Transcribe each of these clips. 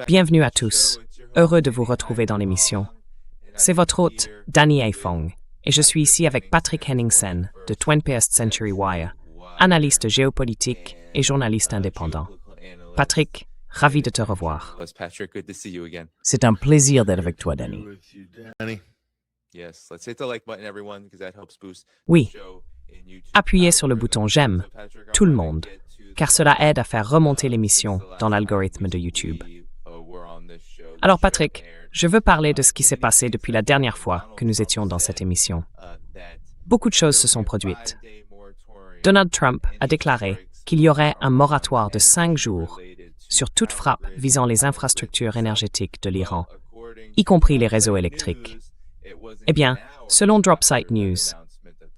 Bienvenue à tous. Heureux de vous retrouver dans l'émission. C'est votre hôte, Danny Aifong, et je suis ici avec Patrick Henningsen de 20th Century Wire, analyste géopolitique et journaliste indépendant. Patrick, ravi de te revoir. C'est un plaisir d'être avec toi, Danny. Oui, appuyez sur le bouton j'aime, tout le monde, car cela aide à faire remonter l'émission dans l'algorithme de YouTube. Alors Patrick, je veux parler de ce qui s'est passé depuis la dernière fois que nous étions dans cette émission. Beaucoup de choses se sont produites. Donald Trump a déclaré qu'il y aurait un moratoire de 5 jours sur toute frappe visant les infrastructures énergétiques de l'Iran, y compris les réseaux électriques. Eh bien, selon Dropsite News,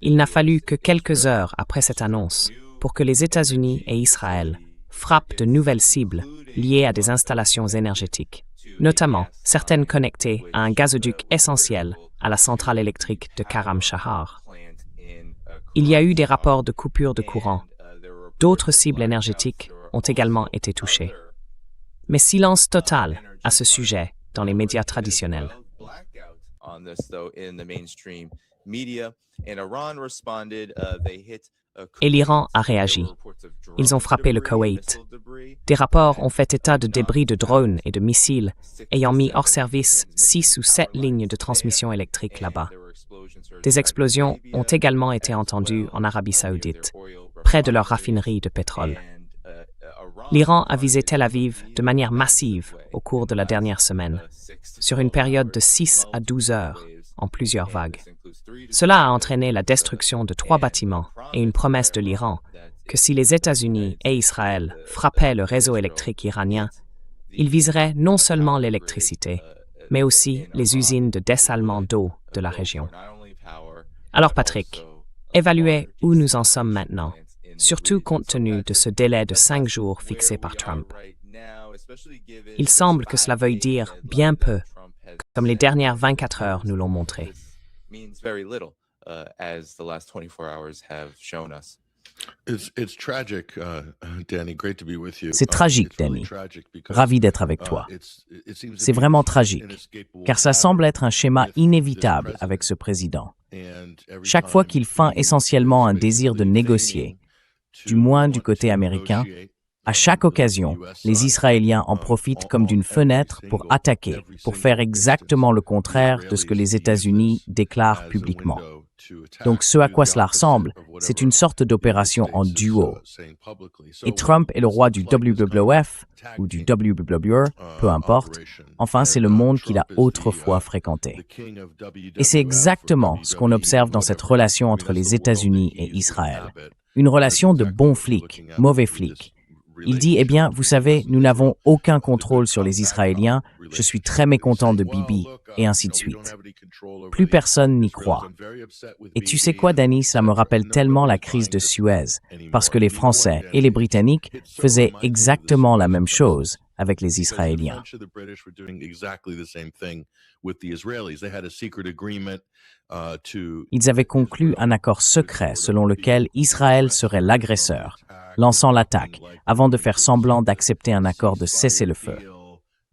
il n'a fallu que quelques heures après cette annonce pour que les États-Unis et Israël frappent de nouvelles cibles liées à des installations énergétiques, notamment certaines connectées à un gazoduc essentiel à la centrale électrique de Karam Shahar. Il y a eu des rapports de coupure de courant. D'autres cibles énergétiques ont également été touchées. Mais silence total à ce sujet dans les médias traditionnels. Et l'Iran a réagi. Ils ont frappé le Koweït. Des rapports ont fait état de débris de drones et de missiles ayant mis hors service 6 ou 7 lignes de transmission électrique là-bas. Des explosions ont également été entendues en Arabie Saoudite, près de leur raffinerie de pétrole. L'Iran a visé Tel Aviv de manière massive au cours de la dernière semaine, sur une période de 6 à 12 heures, en plusieurs vagues. Cela a entraîné la destruction de 3 bâtiments et une promesse de l'Iran que si les États-Unis et Israël frappaient le réseau électrique iranien, ils viseraient non seulement l'électricité, mais aussi les usines de dessalement d'eau de la région. Alors Patrick, évaluez où nous en sommes maintenant, surtout compte tenu de ce délai de 5 jours fixé par Trump. Il semble que cela veuille dire bien peu, comme les dernières 24 heures nous l'ont montré. C'est tragique, Danny. Ravi d'être avec toi. C'est vraiment tragique, car ça semble être un schéma inévitable avec ce président. Chaque fois qu'il feint essentiellement un désir de négocier, du moins du côté américain, à chaque occasion, les Israéliens en profitent comme d'une fenêtre pour attaquer, pour faire exactement le contraire de ce que les États-Unis déclarent publiquement. Donc ce à quoi cela ressemble, c'est une sorte d'opération en duo. Et Trump est le roi du WWF ou du WWE, peu importe. Enfin, c'est le monde qu'il a autrefois fréquenté. Et c'est exactement ce qu'on observe dans cette relation entre les États-Unis et Israël. Une relation de bons flics, mauvais flics. Il dit, eh bien, vous savez, nous n'avons aucun contrôle sur les Israéliens, je suis très mécontent de Bibi, et ainsi de suite. Plus personne n'y croit. Et tu sais quoi, Danny, ça me rappelle tellement la crise de Suez, parce que les Français et les Britanniques faisaient exactement la même chose avec les Israéliens. Ils avaient conclu un accord secret selon lequel Israël serait l'agresseur, lançant l'attaque, avant de faire semblant d'accepter un accord de cessez-le-feu.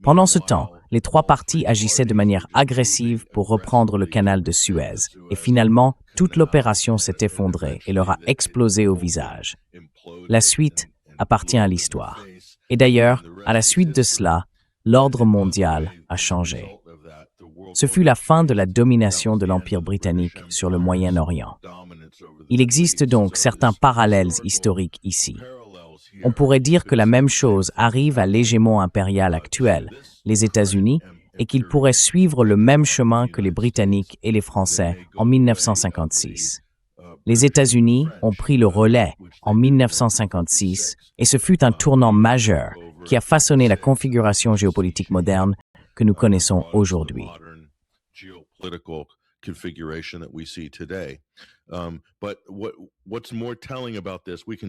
Pendant ce temps, les 3 parties agissaient de manière agressive pour reprendre le canal de Suez, et finalement, toute l'opération s'est effondrée et leur a explosé au visage. La suite appartient à l'histoire. Et d'ailleurs, à la suite de cela, l'ordre mondial a changé. Ce fut la fin de la domination de l'Empire britannique sur le Moyen-Orient. Il existe donc certains parallèles historiques ici. On pourrait dire que la même chose arrive à l'hégémon impérial actuel, les États-Unis, et qu'il pourrait suivre le même chemin que les Britanniques et les Français en 1956. Les États-Unis ont pris le relais en 1956 et ce fut un tournant majeur qui a façonné la configuration géopolitique moderne que nous connaissons aujourd'hui.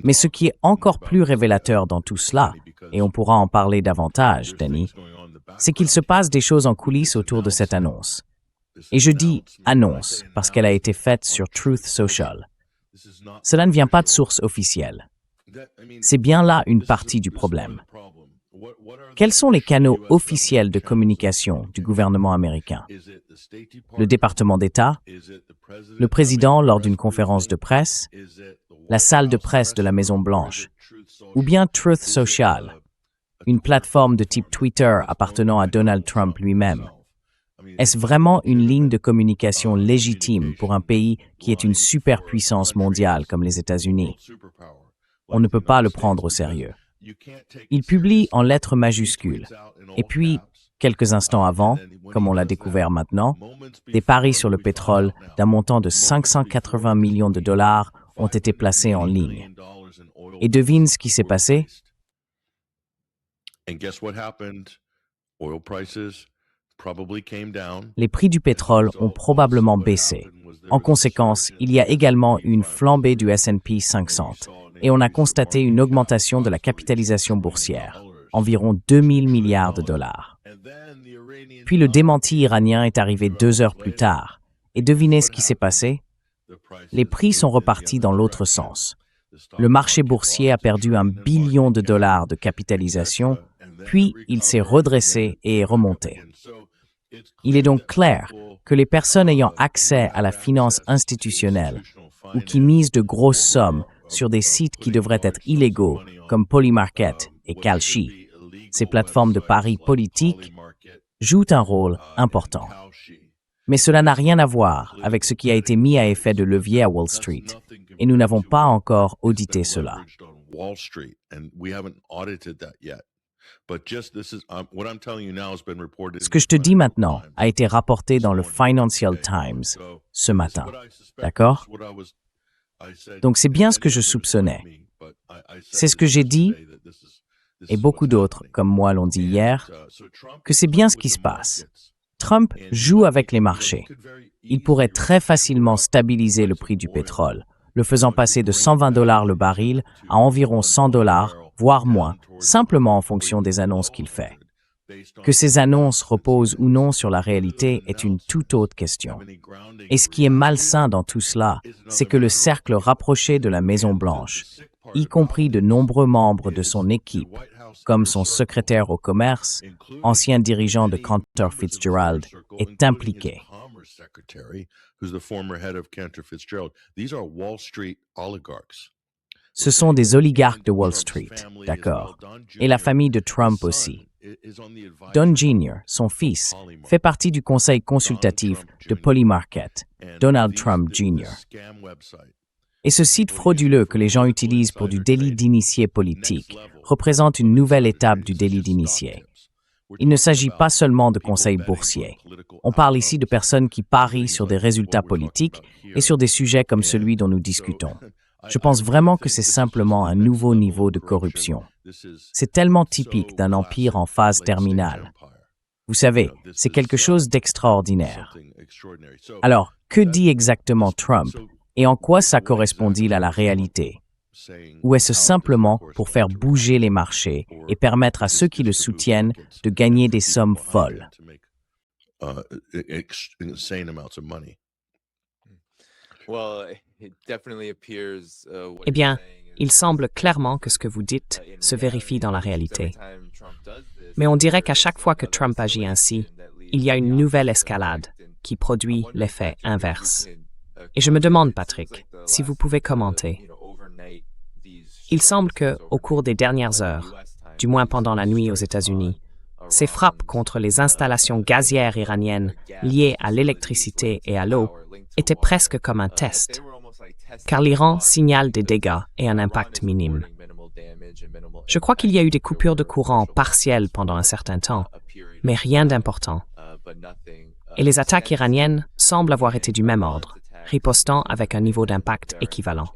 Mais ce qui est encore plus révélateur dans tout cela, et on pourra en parler davantage, Danny, c'est qu'il se passe des choses en coulisses autour de cette annonce. Et je dis « annonce » parce qu'elle a été faite sur Truth Social. Cela ne vient pas de source officielle. C'est bien là une partie du problème. Quels sont les canaux officiels de communication du gouvernement américain? Le département d'État? Le président lors d'une conférence de presse? La salle de presse de la Maison-Blanche? Ou bien Truth Social, une plateforme de type Twitter appartenant à Donald Trump lui-même? Est-ce vraiment une ligne de communication légitime pour un pays qui est une superpuissance mondiale comme les États-Unis? On ne peut pas le prendre au sérieux. Il publie en lettres majuscules. Et puis, quelques instants avant, comme on l'a découvert maintenant, des paris sur le pétrole d'un montant de 580 millions de dollars ont été placés en ligne. Et devine ce qui s'est passé? Les prix du pétrole ont probablement baissé. En conséquence, il y a également une flambée du S&P 500 et on a constaté une augmentation de la capitalisation boursière, environ 2000 milliards de dollars. Puis le démenti iranien est arrivé 2 heures plus tard. Et devinez ce qui s'est passé? Les prix sont repartis dans l'autre sens. Le marché boursier a perdu 1 billion de dollars de capitalisation, puis il s'est redressé et est remonté. Il est donc clair que les personnes ayant accès à la finance institutionnelle ou qui misent de grosses sommes sur des sites qui devraient être illégaux comme Polymarket et Kalshi, ces plateformes de paris politiques, jouent un rôle important. Mais cela n'a rien à voir avec ce qui a été mis à effet de levier à Wall Street, et nous n'avons pas encore audité cela. Ce que je te dis maintenant a été rapporté dans le Financial Times ce matin, d'accord? Donc c'est bien ce que je soupçonnais. C'est ce que j'ai dit, et beaucoup d'autres, comme moi, l'ont dit hier, que c'est bien ce qui se passe. Trump joue avec les marchés. Il pourrait très facilement stabiliser le prix du pétrole, le faisant passer de 120 $ le baril à environ 100 $, voire moins, simplement en fonction des annonces qu'il fait. Que ces annonces reposent ou non sur la réalité est une toute autre question. Et ce qui est malsain dans tout cela, c'est que le cercle rapproché de la Maison-Blanche, y compris de nombreux membres de son équipe, comme son secrétaire au commerce, ancien dirigeant de Cantor Fitzgerald, est impliqué. Ce sont des oligarques de Wall Street, d'accord, et la famille de Trump aussi. Don Jr., son fils, fait partie du conseil consultatif de Polymarket, Donald Trump Jr. Et ce site frauduleux que les gens utilisent pour du délit d'initié politique représente une nouvelle étape du délit d'initié. Il ne s'agit pas seulement de conseils boursiers. On parle ici de personnes qui parient sur des résultats politiques et sur des sujets comme celui dont nous discutons. Je pense vraiment que c'est simplement un nouveau niveau de corruption. C'est tellement typique d'un empire en phase terminale. Vous savez, c'est quelque chose d'extraordinaire. Alors, que dit exactement Trump et en quoi ça correspond-il à la réalité? Ou est-ce simplement pour faire bouger les marchés et permettre à ceux qui le soutiennent de gagner des sommes folles? Eh bien, il semble clairement que ce que vous dites se vérifie dans la réalité. Mais on dirait qu'à chaque fois que Trump agit ainsi, il y a une nouvelle escalade qui produit l'effet inverse. Et je me demande, Patrick, si vous pouvez commenter. Il semble que, au cours des dernières heures, du moins pendant la nuit aux États-Unis, ces frappes contre les installations gazières iraniennes liées à l'électricité et à l'eau étaient presque comme un test, car l'Iran signale des dégâts et un impact minime. Je crois qu'il y a eu des coupures de courant partielles pendant un certain temps, mais rien d'important. Et les attaques iraniennes semblent avoir été du même ordre, ripostant avec un niveau d'impact équivalent.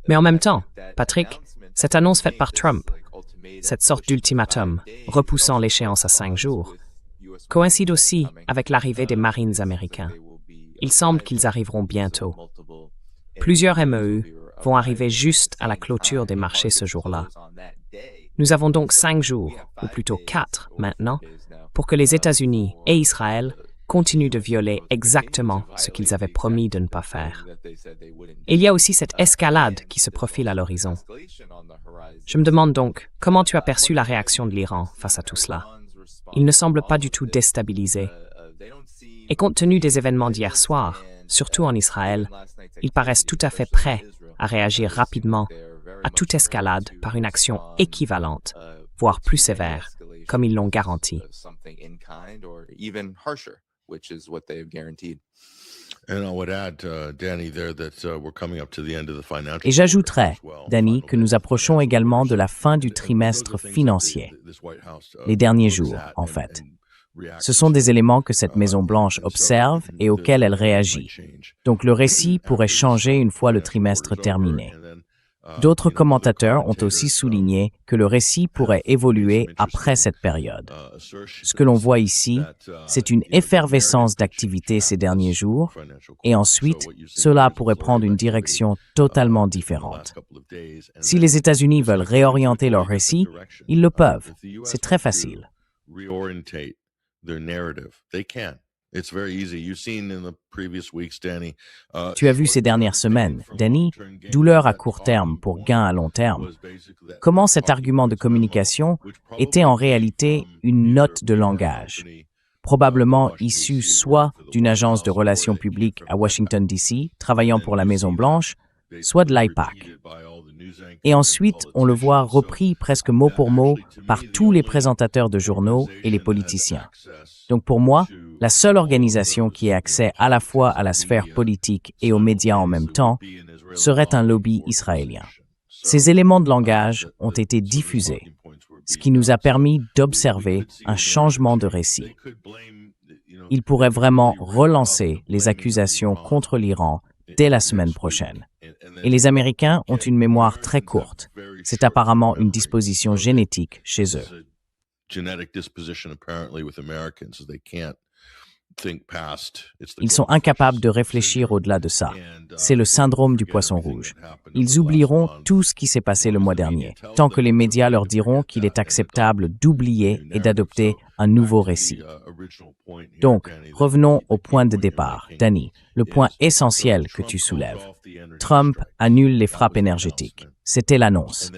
Mais en même temps, Patrick, cette annonce faite par Trump, cette sorte d'ultimatum, repoussant l'échéance à 5 jours, coïncide aussi avec l'arrivée des Marines américains. Il semble qu'ils arriveront bientôt. Plusieurs MEU vont arriver juste à la clôture des marchés ce jour-là. Nous avons donc 5 jours, ou plutôt 4 maintenant, pour que les États-Unis et Israël continuent de violer exactement ce qu'ils avaient promis de ne pas faire. Et il y a aussi cette escalade qui se profile à l'horizon. Je me demande donc, comment tu as perçu la réaction de l'Iran face à tout cela? Il ne semble pas du tout déstabilisé. Et compte tenu des événements d'hier soir, surtout en Israël, ils paraissent tout à fait prêts à réagir rapidement à toute escalade par une action équivalente, voire plus sévère, comme ils l'ont garanti. Et j'ajouterais, Danny, que nous approchons également de la fin du trimestre financier, les derniers jours, en fait. Ce sont des éléments que cette Maison-Blanche observe et auxquels elle réagit. Donc le récit pourrait changer une fois le trimestre terminé. D'autres commentateurs ont aussi souligné que le récit pourrait évoluer après cette période. Ce que l'on voit ici, c'est une effervescence d'activité ces derniers jours, et ensuite, cela pourrait prendre une direction totalement différente. Si les États-Unis veulent réorienter leur récit, ils le peuvent. C'est très facile. Tu as vu ces dernières semaines, Danny, douleur à court terme pour gain à long terme. Comment cet argument de communication était en réalité une note de langage, probablement issue soit d'une agence de relations publiques à Washington, D.C., travaillant pour la Maison-Blanche, soit de l'AIPAC. Et ensuite, on le voit repris presque mot pour mot par tous les présentateurs de journaux et les politiciens. Donc pour moi, la seule organisation qui ait accès à la fois à la sphère politique et aux médias en même temps serait un lobby israélien. Ces éléments de langage ont été diffusés, ce qui nous a permis d'observer un changement de récit. Ils pourraient vraiment relancer les accusations contre l'Iran dès la semaine prochaine. Et les Américains ont une mémoire très courte. C'est apparemment une disposition génétique chez eux. Ils sont incapables de réfléchir au-delà de ça. C'est le syndrome du poisson rouge. Ils oublieront tout ce qui s'est passé le mois dernier, tant que les médias leur diront qu'il est acceptable d'oublier et d'adopter un nouveau récit. Donc, revenons au point de départ, Danny, le point essentiel que tu soulèves. Trump annule les frappes énergétiques. C'était l'annonce.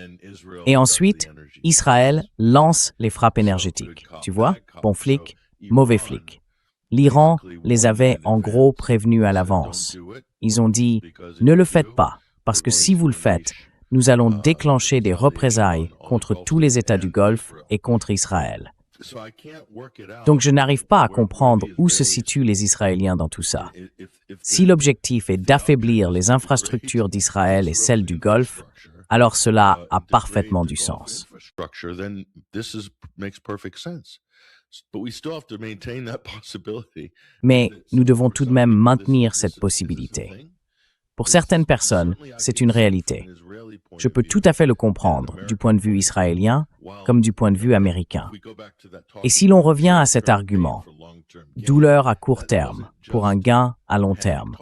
Et ensuite, Israël lance les frappes énergétiques. Tu vois, bon flic, mauvais flic. L'Iran les avait en gros prévenus à l'avance. Ils ont dit « Ne le faites pas, parce que si vous le faites, nous allons déclencher des représailles contre tous les États du Golfe et contre Israël. » Donc je n'arrive pas à comprendre où se situent les Israéliens dans tout ça. Si l'objectif est d'affaiblir les infrastructures d'Israël et celles du Golfe, alors cela a parfaitement du sens. Mais nous devons tout de même maintenir cette possibilité. Pour certaines personnes, c'est une réalité. Je peux tout à fait le comprendre du point de vue israélien comme du point de vue américain. Et si l'on revient à cet argument, douleur à court terme pour un gain à long terme,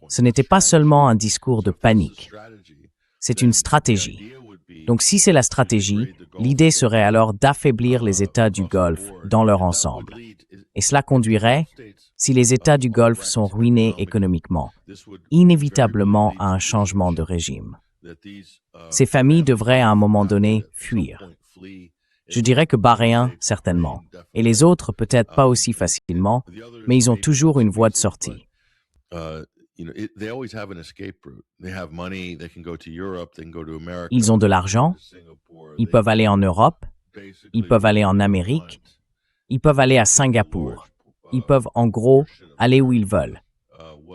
ce n'était pas seulement un discours de panique, c'est une stratégie. Donc si c'est la stratégie, l'idée serait alors d'affaiblir les États du Golfe dans leur ensemble. Et cela conduirait, si les États du Golfe sont ruinés économiquement, inévitablement à un changement de régime. Ces familles devraient à un moment donné fuir. Je dirais que Bahreïn, certainement, et les autres peut-être pas aussi facilement, mais ils ont toujours une voie de sortie. Ils ont de l'argent, ils peuvent aller en Europe, ils peuvent aller en Amérique, ils peuvent aller à Singapour, ils peuvent en gros aller où ils veulent.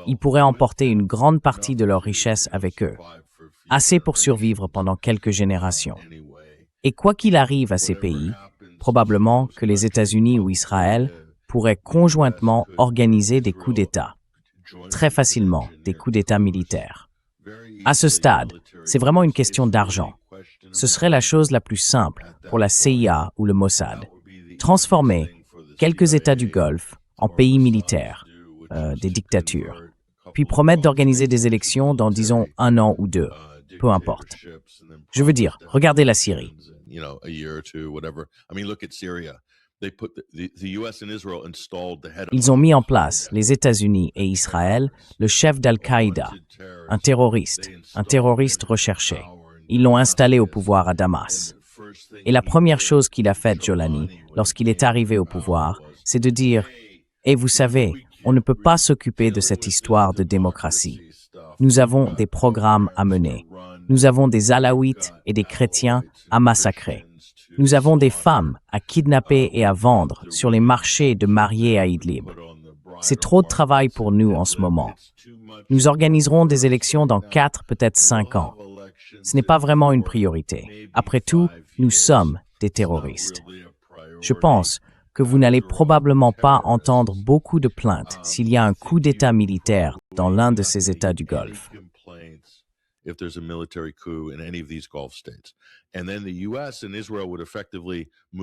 Ils pourraient emporter une grande partie de leur richesse avec eux, assez pour survivre pendant quelques générations. Et quoi qu'il arrive à ces pays, probablement que les États-Unis ou Israël pourraient conjointement organiser des coups d'État. Très facilement, des coups d'État militaires. À ce stade, c'est vraiment une question d'argent. Ce serait la chose la plus simple pour la CIA ou le Mossad. Transformer quelques États du Golfe en pays militaires, des dictatures, puis promettre d'organiser des élections dans, disons, 1 an ou 2, peu importe. Je veux dire, regardez la Syrie. Ils ont mis en place, les États-Unis et Israël, le chef d'Al-Qaïda, un terroriste recherché. Ils l'ont installé au pouvoir à Damas. Et la première chose qu'il a faite, Jolani, lorsqu'il est arrivé au pouvoir, c'est de dire « Et vous savez, on ne peut pas s'occuper de cette histoire de démocratie. Nous avons des programmes à mener. Nous avons des alaouites et des chrétiens à massacrer. Nous avons des femmes à kidnapper et à vendre sur les marchés de mariés à Idlib. C'est trop de travail pour nous en ce moment. Nous organiserons des élections dans 4, peut-être 5 ans. Ce n'est pas vraiment une priorité. Après tout, nous sommes des terroristes. Je pense que vous n'allez probablement pas entendre beaucoup de plaintes s'il y a un coup d'État militaire dans l'un de ces États du Golfe.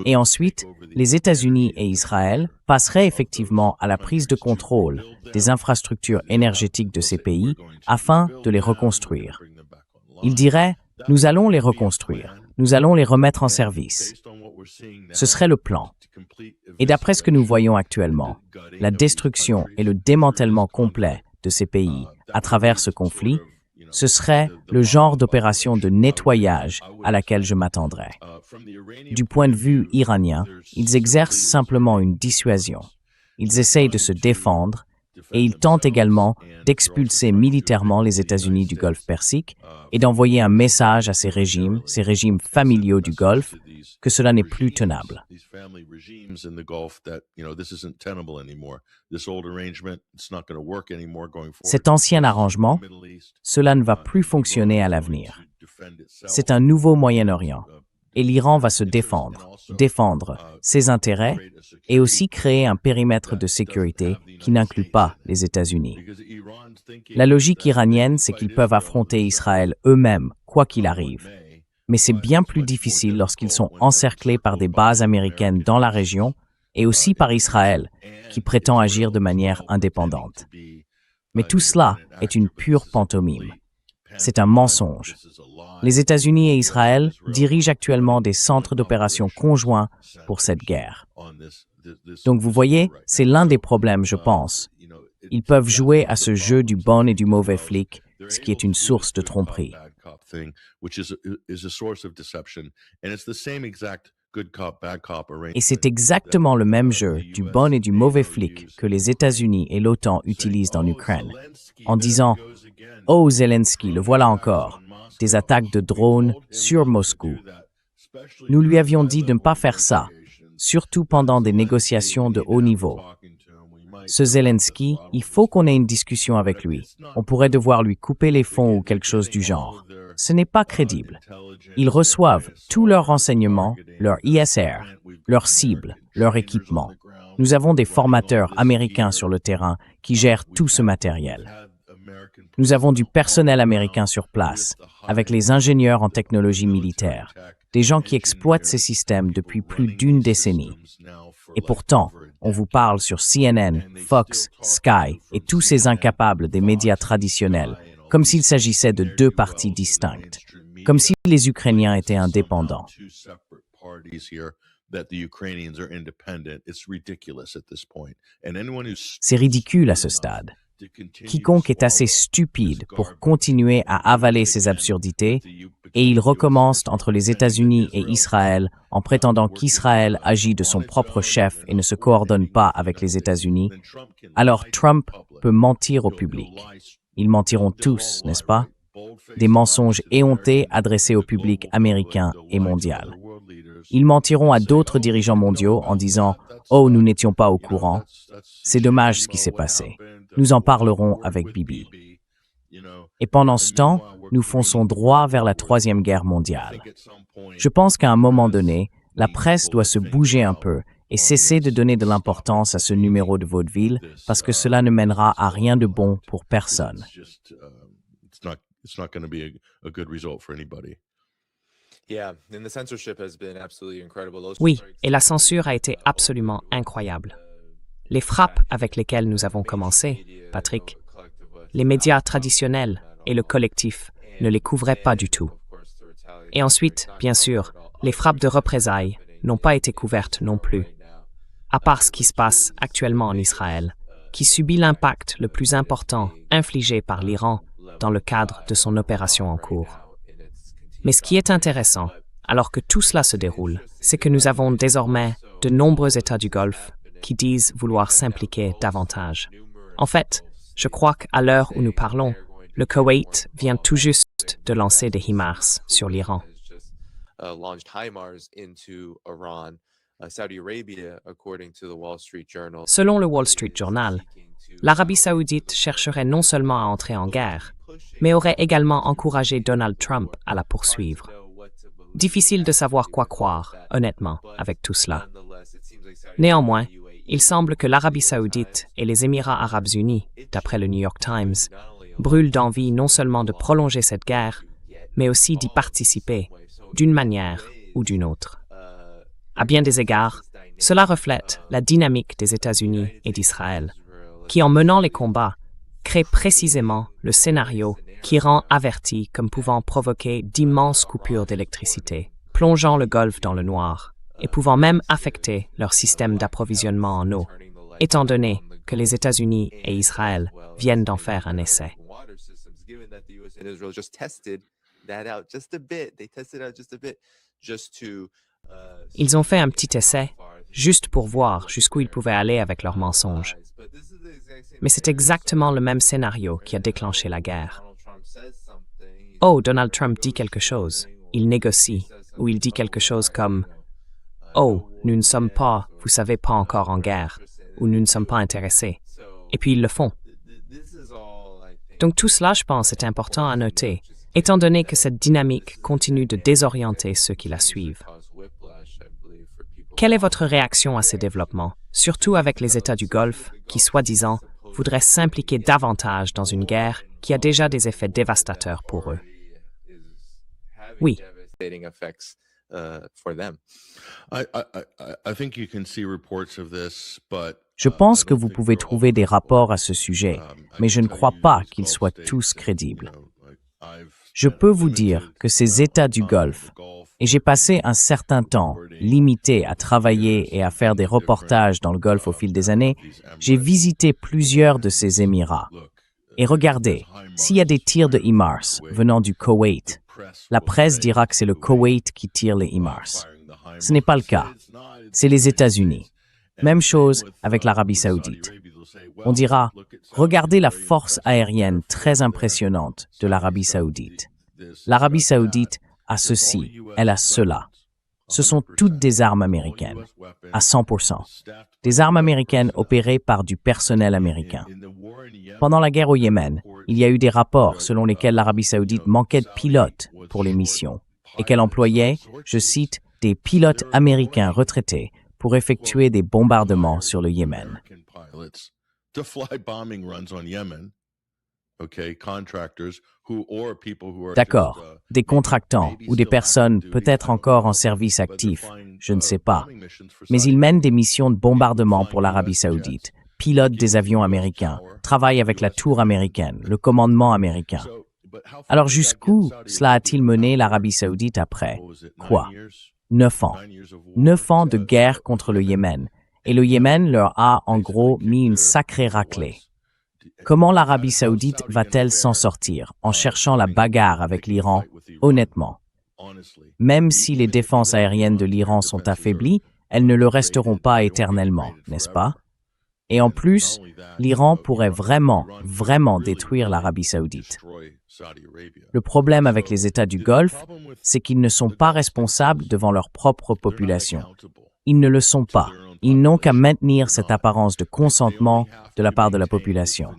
Et ensuite, les États-Unis et Israël passeraient effectivement à la prise de contrôle des infrastructures énergétiques de ces pays afin de les reconstruire. Ils diraient « Nous allons les reconstruire, nous allons les remettre en service ». Ce serait le plan. Et d'après ce que nous voyons actuellement, la destruction et le démantèlement complet de ces pays à travers ce conflit, ce serait le genre d'opération de nettoyage à laquelle je m'attendrais. Du point de vue iranien, ils exercent simplement une dissuasion. Ils essayent de se défendre et ils tentent également d'expulser militairement les États-Unis du Golfe Persique et d'envoyer un message à ces régimes familiaux du Golfe, que cela n'est plus tenable. Cet ancien arrangement, cela ne va plus fonctionner à l'avenir. C'est un nouveau Moyen-Orient et l'Iran va se défendre ses intérêts et aussi créer un périmètre de sécurité qui n'inclut pas les États-Unis. La logique iranienne, c'est qu'ils peuvent affronter Israël eux-mêmes, quoi qu'il arrive. Mais c'est bien plus difficile lorsqu'ils sont encerclés par des bases américaines dans la région et aussi par Israël, qui prétend agir de manière indépendante. Mais tout cela est une pure pantomime. C'est un mensonge. Les États-Unis et Israël dirigent actuellement des centres d'opération conjoints pour cette guerre. Donc vous voyez, c'est l'un des problèmes, je pense. Ils peuvent jouer à ce jeu du bon et du mauvais flic, ce qui est une source de tromperie. Et c'est exactement le même jeu du bon et du mauvais flic que les États-Unis et l'OTAN utilisent en Ukraine, en disant « Oh Zelensky, le voilà encore, des attaques de drones sur Moscou. Nous lui avions dit de ne pas faire ça, surtout pendant des négociations de haut niveau. Ce Zelensky, il faut qu'on ait une discussion avec lui. On pourrait devoir lui couper les fonds ou quelque chose du genre. Ce n'est pas crédible. Ils reçoivent tous leurs renseignements, leur ISR, leurs cibles, leur équipement. Nous avons des formateurs américains sur le terrain qui gèrent tout ce matériel. Nous avons du personnel américain sur place, avec les ingénieurs en technologie militaire, des gens qui exploitent ces systèmes depuis plus d'1 décennie. Et pourtant, on vous parle sur CNN, Fox, Sky et tous ces incapables des médias traditionnels, comme s'il s'agissait de 2 parties distinctes, comme si les Ukrainiens étaient indépendants. C'est ridicule à ce stade. Quiconque est assez stupide pour continuer à avaler ces absurdités, et il recommence entre les États-Unis et Israël en prétendant qu'Israël agit de son propre chef et ne se coordonne pas avec les États-Unis, alors Trump peut mentir au public. Ils mentiront tous, n'est-ce pas? Des mensonges éhontés adressés au public américain et mondial. Ils mentiront à d'autres dirigeants mondiaux en disant « Oh, nous n'étions pas au courant. C'est dommage ce qui s'est passé. Nous en parlerons avec Bibi. » Et pendant ce temps, nous fonçons droit vers la Troisième Guerre mondiale. Je pense qu'à un moment donné, la presse doit se bouger un peu et cesser de donner de l'importance à ce numéro de vaudeville parce que cela ne mènera à rien de bon pour personne. Oui, et la censure a été absolument incroyable. Les frappes avec lesquelles nous avons commencé, Patrick, les médias traditionnels et le collectif ne les couvraient pas du tout. Et ensuite, bien sûr, les frappes de représailles n'ont pas été couvertes non plus. à part ce qui se passe actuellement en Israël, qui subit l'impact le plus important infligé par l'Iran dans le cadre de son opération en cours. Mais ce qui est intéressant, alors que tout cela se déroule, c'est que nous avons désormais de nombreux États du Golfe qui disent vouloir s'impliquer davantage. En fait, je crois qu'à l'heure où nous parlons, le Koweït vient tout juste de lancer des HIMARS sur l'Iran. Selon le Wall Street Journal, l'Arabie saoudite chercherait non seulement à entrer en guerre, mais aurait également encouragé Donald Trump à la poursuivre. Difficile de savoir quoi croire, honnêtement, avec tout cela. Néanmoins, il semble que l'Arabie saoudite et les Émirats arabes unis, d'après le New York Times, brûlent d'envie non seulement de prolonger cette guerre, mais aussi d'y participer, d'une manière ou d'une autre. À bien des égards, cela reflète la dynamique des États-Unis et d'Israël, qui, en menant les combats, crée précisément le scénario qui rend averti comme pouvant provoquer d'immenses coupures d'électricité, plongeant le Golfe dans le noir et pouvant même affecter leur système d'approvisionnement en eau, étant donné que les États-Unis et Israël viennent d'en faire un essai. Ils ont fait un petit essai, juste pour voir jusqu'où ils pouvaient aller avec leurs mensonges. Mais c'est exactement le même scénario qui a déclenché la guerre. Oh, Donald Trump dit quelque chose, il négocie, ou il dit quelque chose comme « Oh, nous ne sommes pas, vous savez, pas encore en guerre », ou « Nous ne sommes pas intéressés ». Et puis ils le font. Donc tout cela, je pense, est important à noter, étant donné que cette dynamique continue de désorienter ceux qui la suivent. Quelle est votre réaction à ces développements, surtout avec les États du Golfe qui, soi-disant, voudraient s'impliquer davantage dans une guerre qui a déjà des effets dévastateurs pour eux? Oui. Je pense que vous pouvez trouver des rapports à ce sujet, mais je ne crois pas qu'ils soient tous crédibles. Je peux vous dire que ces États du Golfe, et j'ai passé un certain temps limité à travailler et à faire des reportages dans le Golfe au fil des années, j'ai visité plusieurs de ces Émirats. Et regardez, s'il y a des tirs de HIMARS venant du Koweït, la presse dira que c'est le Koweït qui tire les HIMARS. Ce n'est pas le cas. C'est les États-Unis. Même chose avec l'Arabie saoudite. On dira, regardez la force aérienne très impressionnante de l'Arabie saoudite. L'Arabie saoudite a ceci, elle a cela. Ce sont toutes des armes américaines, à 100%. Des armes américaines opérées par du personnel américain. Pendant la guerre au Yémen, il y a eu des rapports selon lesquels l'Arabie saoudite manquait de pilotes pour les missions et qu'elle employait, je cite, des pilotes américains retraités pour effectuer des bombardements sur le Yémen. D'accord, des contractants ou des personnes peut-être encore en service actif, je ne sais pas. Mais ils mènent des missions de bombardement pour l'Arabie saoudite, pilotent des avions américains, travaillent avec la tour américaine, le commandement américain. Alors jusqu'où cela a-t-il mené l'Arabie saoudite après? Quoi? 9 ans. 9 ans de guerre contre le Yémen. Et le Yémen leur a en gros mis une sacrée raclée. Comment l'Arabie saoudite va-t-elle s'en sortir en cherchant la bagarre avec l'Iran, honnêtement? Même si les défenses aériennes de l'Iran sont affaiblies, elles ne le resteront pas éternellement, n'est-ce pas? Et en plus, l'Iran pourrait vraiment détruire l'Arabie saoudite. Le problème avec les États du Golfe, c'est qu'ils ne sont pas responsables devant leur propre population. Ils ne le sont pas. Ils n'ont qu'à maintenir cette apparence de consentement de la part de la population.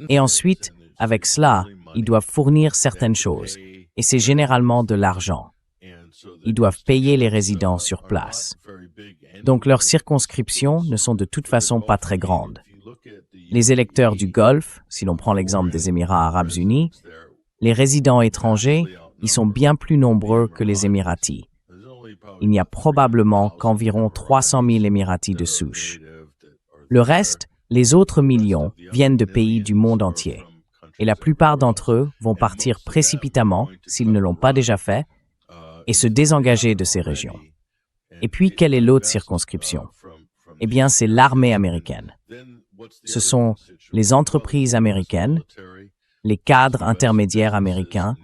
Et ensuite, avec cela, ils doivent fournir certaines choses, et c'est généralement de l'argent. Ils doivent payer les résidents sur place. Donc leurs circonscriptions ne sont de toute façon pas très grandes. Les électeurs du Golfe, si l'on prend l'exemple des Émirats arabes unis, les résidents étrangers, ils sont bien plus nombreux que les Émiratis. Il n'y a probablement qu'environ 300 000 Émiratis de souche. Le reste, les autres millions, viennent de pays du monde entier. et la plupart d'entre eux vont partir précipitamment, s'ils ne l'ont pas déjà fait, et se désengager de ces régions. Et puis, quelle est l'autre circonscription? Eh bien, c'est l'armée américaine. Ce sont les entreprises américaines, les cadres intermédiaires américains,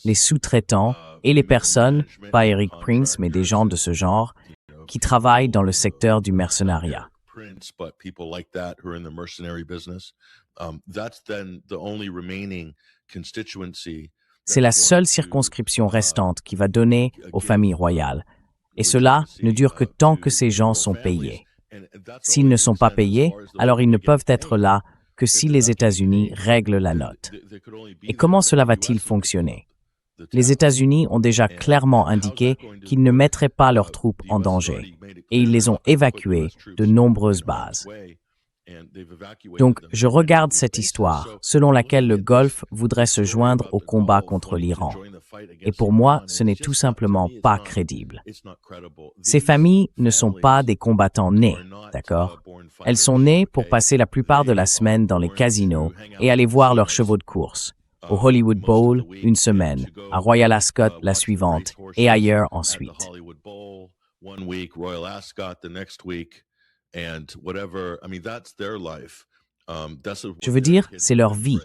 les sous-traitants et les personnes, pas Eric Prince, mais des gens de ce genre, qui travaillent dans le secteur du mercenariat. C'est la seule circonscription restante qui va donner aux familles royales. Et cela ne dure que tant que ces gens sont payés. S'ils ne sont pas payés, alors ils ne peuvent être là que si les États-Unis règlent la note. Et comment cela va-t-il fonctionner? Les États-Unis ont déjà clairement indiqué qu'ils ne mettraient pas leurs troupes en danger, et ils les ont évacuées de nombreuses bases. Donc, je regarde cette histoire, selon laquelle le Golfe voudrait se joindre au combat contre l'Iran. Et pour moi, ce n'est tout simplement pas crédible. Ces familles ne sont pas des combattants nés, d'accord? Elles sont nées pour passer la plupart de la semaine dans les casinos et aller voir leurs chevaux de course. Au Hollywood Bowl, une semaine, à Royal Ascot la suivante, et ailleurs ensuite. Je veux dire, c'est leur vie.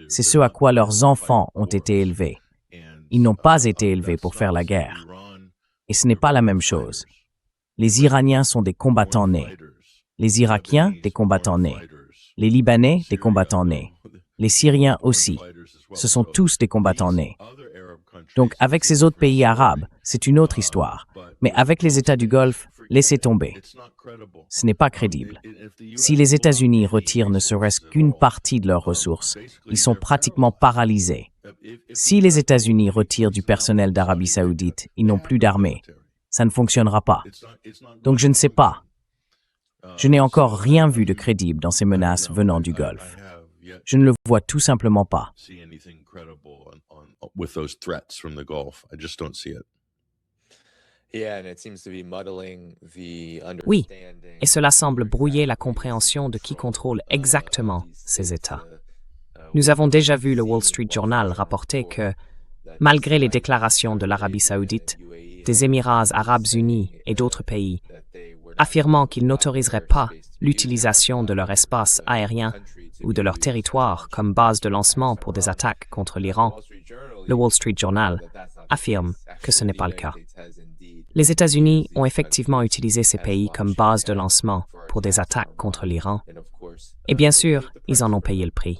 C'est ce à quoi leurs enfants ont été élevés. Ils n'ont pas été élevés pour faire la guerre. Et ce n'est pas la même chose. Les Iraniens sont des combattants nés. Les Irakiens, des combattants nés. Les Libanais, des combattants nés. Les Syriens aussi. Ce sont tous des combattants nés. Donc, avec ces autres pays arabes, c'est une autre histoire. Mais avec les États du Golfe, laissez tomber. Ce n'est pas crédible. Si les États-Unis retirent ne serait-ce qu'une partie de leurs ressources, ils sont pratiquement paralysés. Si les États-Unis retirent du personnel d'Arabie Saoudite, ils n'ont plus d'armée. Ça ne fonctionnera pas. Donc, je ne sais pas. Je n'ai encore rien vu de crédible dans ces menaces venant du Golfe. Je ne le vois tout simplement pas. Oui, et cela semble brouiller la compréhension de qui contrôle exactement ces États. Nous avons déjà vu le Wall Street Journal rapporter que, malgré les déclarations de l'Arabie saoudite, des Émirats arabes unis et d'autres pays, affirmant qu'ils n'autoriseraient pas l'utilisation de leur espace aérien ou de leur territoire comme base de lancement pour des attaques contre l'Iran, le Wall Street Journal affirme que ce n'est pas le cas. Les États-Unis ont effectivement utilisé ces pays comme base de lancement pour des attaques contre l'Iran. Et bien sûr, ils en ont payé le prix.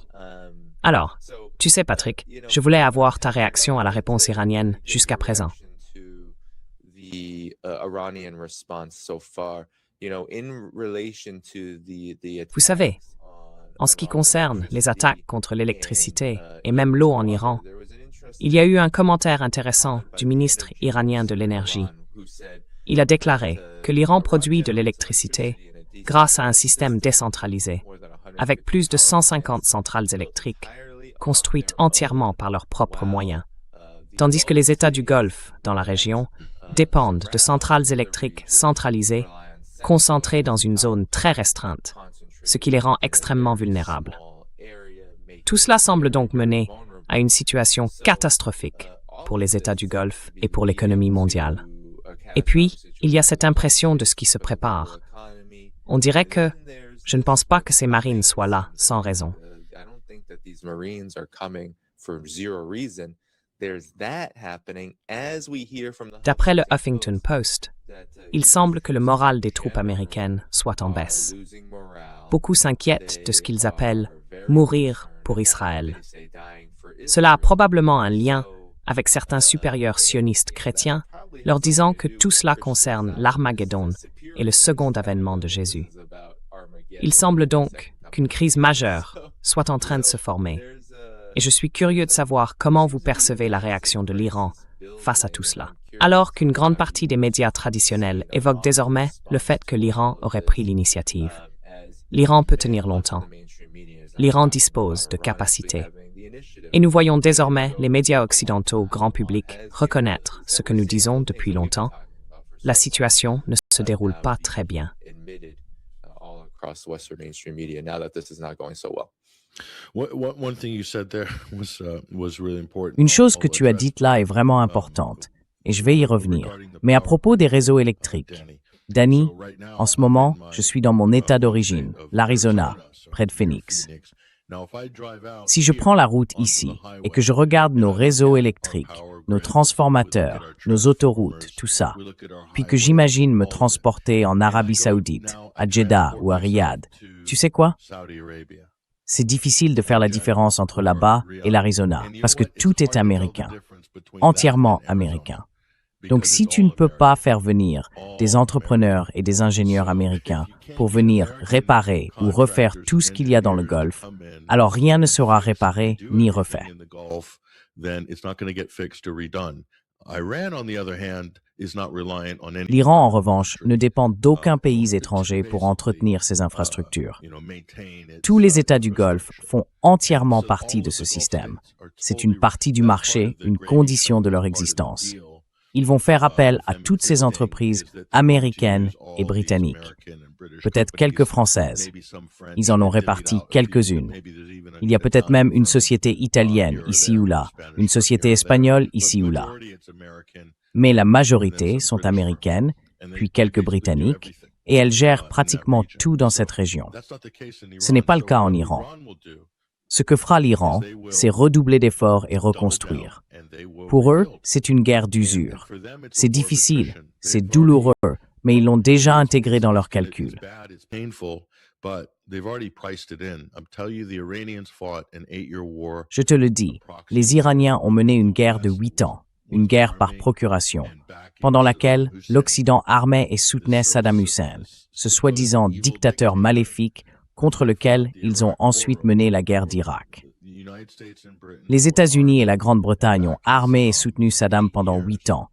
Alors, tu sais, Patrick, je voulais avoir ta réaction à la réponse iranienne jusqu'à présent. Vous savez, en ce qui concerne les attaques contre l'électricité et même l'eau en Iran, il y a eu un commentaire intéressant du ministre iranien de l'énergie. Il a déclaré que l'Iran produit de l'électricité grâce à un système décentralisé, avec plus de 150 centrales électriques, construites entièrement par leurs propres moyens, tandis que les États du Golfe, dans la région, dépendent de centrales électriques centralisées, concentrées dans une zone très restreinte, ce qui les rend extrêmement vulnérables. Tout cela semble donc mener à une situation catastrophique pour les États du Golfe et pour l'économie mondiale. Et puis, il y a cette impression de ce qui se prépare. On dirait que je ne pense pas que ces marines soient là sans raison. D'après le Huffington Post, il semble que le moral des troupes américaines soit en baisse. Beaucoup s'inquiètent de ce qu'ils appellent « mourir pour Israël ». Cela a probablement un lien avec certains supérieurs sionistes chrétiens, leur disant que tout cela concerne l'Armageddon et le second avènement de Jésus. Il semble donc qu'une crise majeure soit en train de se former. Et je suis curieux de savoir comment vous percevez la réaction de l'Iran face à tout cela. Alors qu'une grande partie des médias traditionnels évoquent désormais le fait que l'Iran aurait pris l'initiative. L'Iran peut tenir longtemps. L'Iran dispose de capacités. Et nous voyons désormais les médias occidentaux grand public reconnaître ce que nous disons depuis longtemps. La situation ne se déroule pas très bien. Une chose que tu as dite là est vraiment importante, et je vais y revenir. Mais à propos des réseaux électriques, Danny, en ce moment, je suis dans mon état d'origine, l'Arizona, près de Phoenix. Si je prends la route ici et que je regarde nos réseaux électriques, nos transformateurs, nos autoroutes, tout ça, puis que j'imagine me transporter en Arabie Saoudite, à Jeddah ou à Riyad, tu sais quoi? C'est difficile de faire la différence entre là-bas et l'Arizona, parce que tout est américain, entièrement américain. Donc si tu ne peux pas faire venir des entrepreneurs et des ingénieurs américains pour venir réparer ou refaire tout ce qu'il y a dans le Golfe, alors rien ne sera réparé ni refait. L'Iran, en revanche, ne dépend d'aucun pays étranger pour entretenir ses infrastructures. Tous les États du Golfe font entièrement partie de ce système. C'est une partie du marché, une condition de leur existence. Ils vont faire appel à toutes ces entreprises américaines et britanniques, peut-être quelques françaises. Ils en ont réparti quelques-unes. Il y a peut-être même une société italienne ici ou là, une société espagnole ici ou là. Mais la majorité sont américaines, puis quelques britanniques, et elles gèrent pratiquement tout dans cette région. Ce n'est pas le cas en Iran. Ce que fera l'Iran, c'est redoubler d'efforts et reconstruire. Pour eux, c'est une guerre d'usure. C'est difficile, c'est douloureux, mais ils l'ont déjà intégré dans leurs calculs. Je te le dis, les Iraniens ont mené une guerre de 8 ans, une guerre par procuration, pendant laquelle l'Occident armait et soutenait Saddam Hussein, ce soi-disant dictateur maléfique contre lequel ils ont ensuite mené la guerre d'Irak. Les États-Unis et la Grande-Bretagne ont armé et soutenu Saddam pendant 8 ans,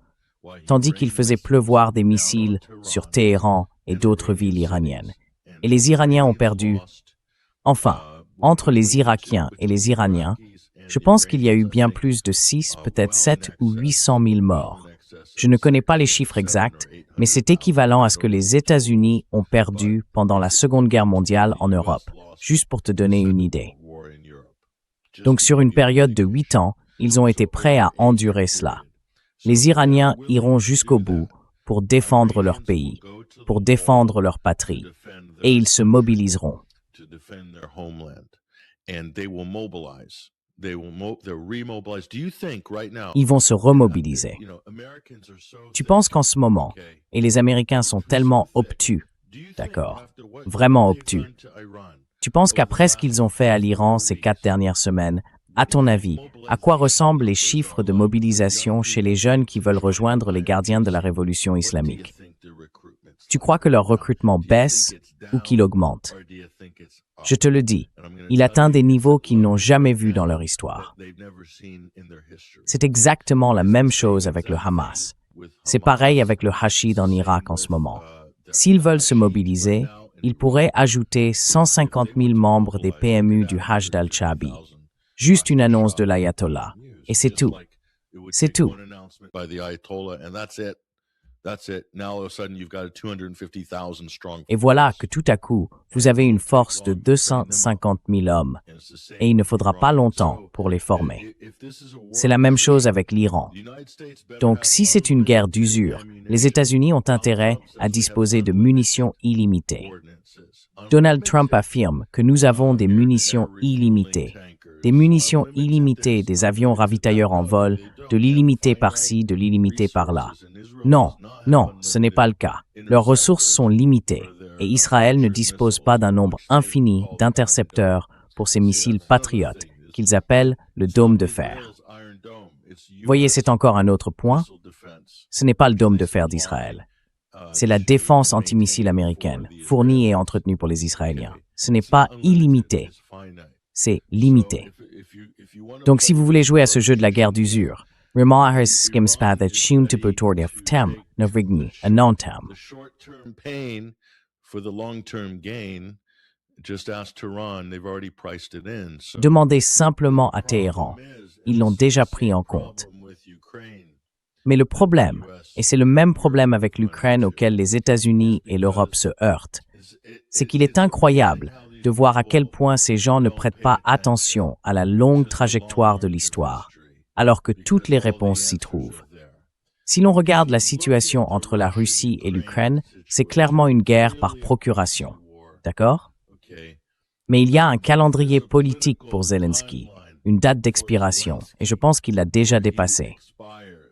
tandis qu'ils faisaient pleuvoir des missiles sur Téhéran et d'autres villes iraniennes. Et les Iraniens ont perdu. Enfin, entre les Irakiens et les Iraniens, je pense qu'il y a eu bien plus de 6, peut-être 7 ou 800 000 morts. Je ne connais pas les chiffres exacts, mais c'est équivalent à ce que les États-Unis ont perdu pendant la Seconde Guerre mondiale en Europe, juste pour te donner une idée. Donc sur une période de 8 ans, ils ont été prêts à endurer cela. Les Iraniens iront jusqu'au bout pour défendre leur pays, pour défendre leur patrie, et ils se mobiliseront. Ils vont se remobiliser. Tu penses qu'en ce moment, et les Américains sont tellement obtus, d'accord, vraiment obtus, tu penses qu'après ce qu'ils ont fait à l'Iran ces 4 dernières semaines, à ton avis, à quoi ressemblent les chiffres de mobilisation chez les jeunes qui veulent rejoindre les gardiens de la révolution islamique? Tu crois que leur recrutement baisse ou qu'il augmente? Je te le dis, il atteint des niveaux qu'ils n'ont jamais vus dans leur histoire. C'est exactement la même chose avec le Hamas. C'est pareil avec le Hachid en Irak en ce moment. S'ils veulent se mobiliser, ils pourraient ajouter 150 000 membres des PMU du Hashd al-Shaabi. Juste une annonce de l'ayatollah. Et c'est tout. C'est tout. Et voilà que tout à coup, vous avez une force de 250 000 hommes. Et il ne faudra pas longtemps pour les former. C'est la même chose avec l'Iran. Donc, si c'est une guerre d'usure, les États-Unis ont intérêt à disposer de munitions illimitées. Donald Trump affirme que nous avons des munitions illimitées. Des munitions illimitées, des avions ravitailleurs en vol, de l'illimité par-ci, de l'illimité par-là. Non, non, ce n'est pas le cas. Leurs ressources sont limitées et Israël ne dispose pas d'un nombre infini d'intercepteurs pour ces missiles patriotes qu'ils appellent le dôme de fer. Voyez, c'est encore un autre point. Ce n'est pas le dôme de fer d'Israël. C'est la défense antimissile américaine, fournie et entretenue pour les Israéliens. Ce n'est pas illimité. C'est limité. Donc, si vous voulez jouer à ce jeu de la guerre d'usure, Remahers skimspathet shunta butordia tem, navrigni, anontem. Demandez simplement à Téhéran. Ils l'ont déjà pris en compte. Mais le problème, et c'est le même problème avec l'Ukraine auquel les États-Unis et l'Europe se heurtent, c'est qu'il est incroyable de voir à quel point ces gens ne prêtent pas attention à la longue trajectoire de l'histoire, alors que toutes les réponses s'y trouvent. Si l'on regarde la situation entre la Russie et l'Ukraine, c'est clairement une guerre par procuration. D'accord? Mais il y a un calendrier politique pour Zelensky, une date d'expiration, et je pense qu'il l'a déjà dépassée.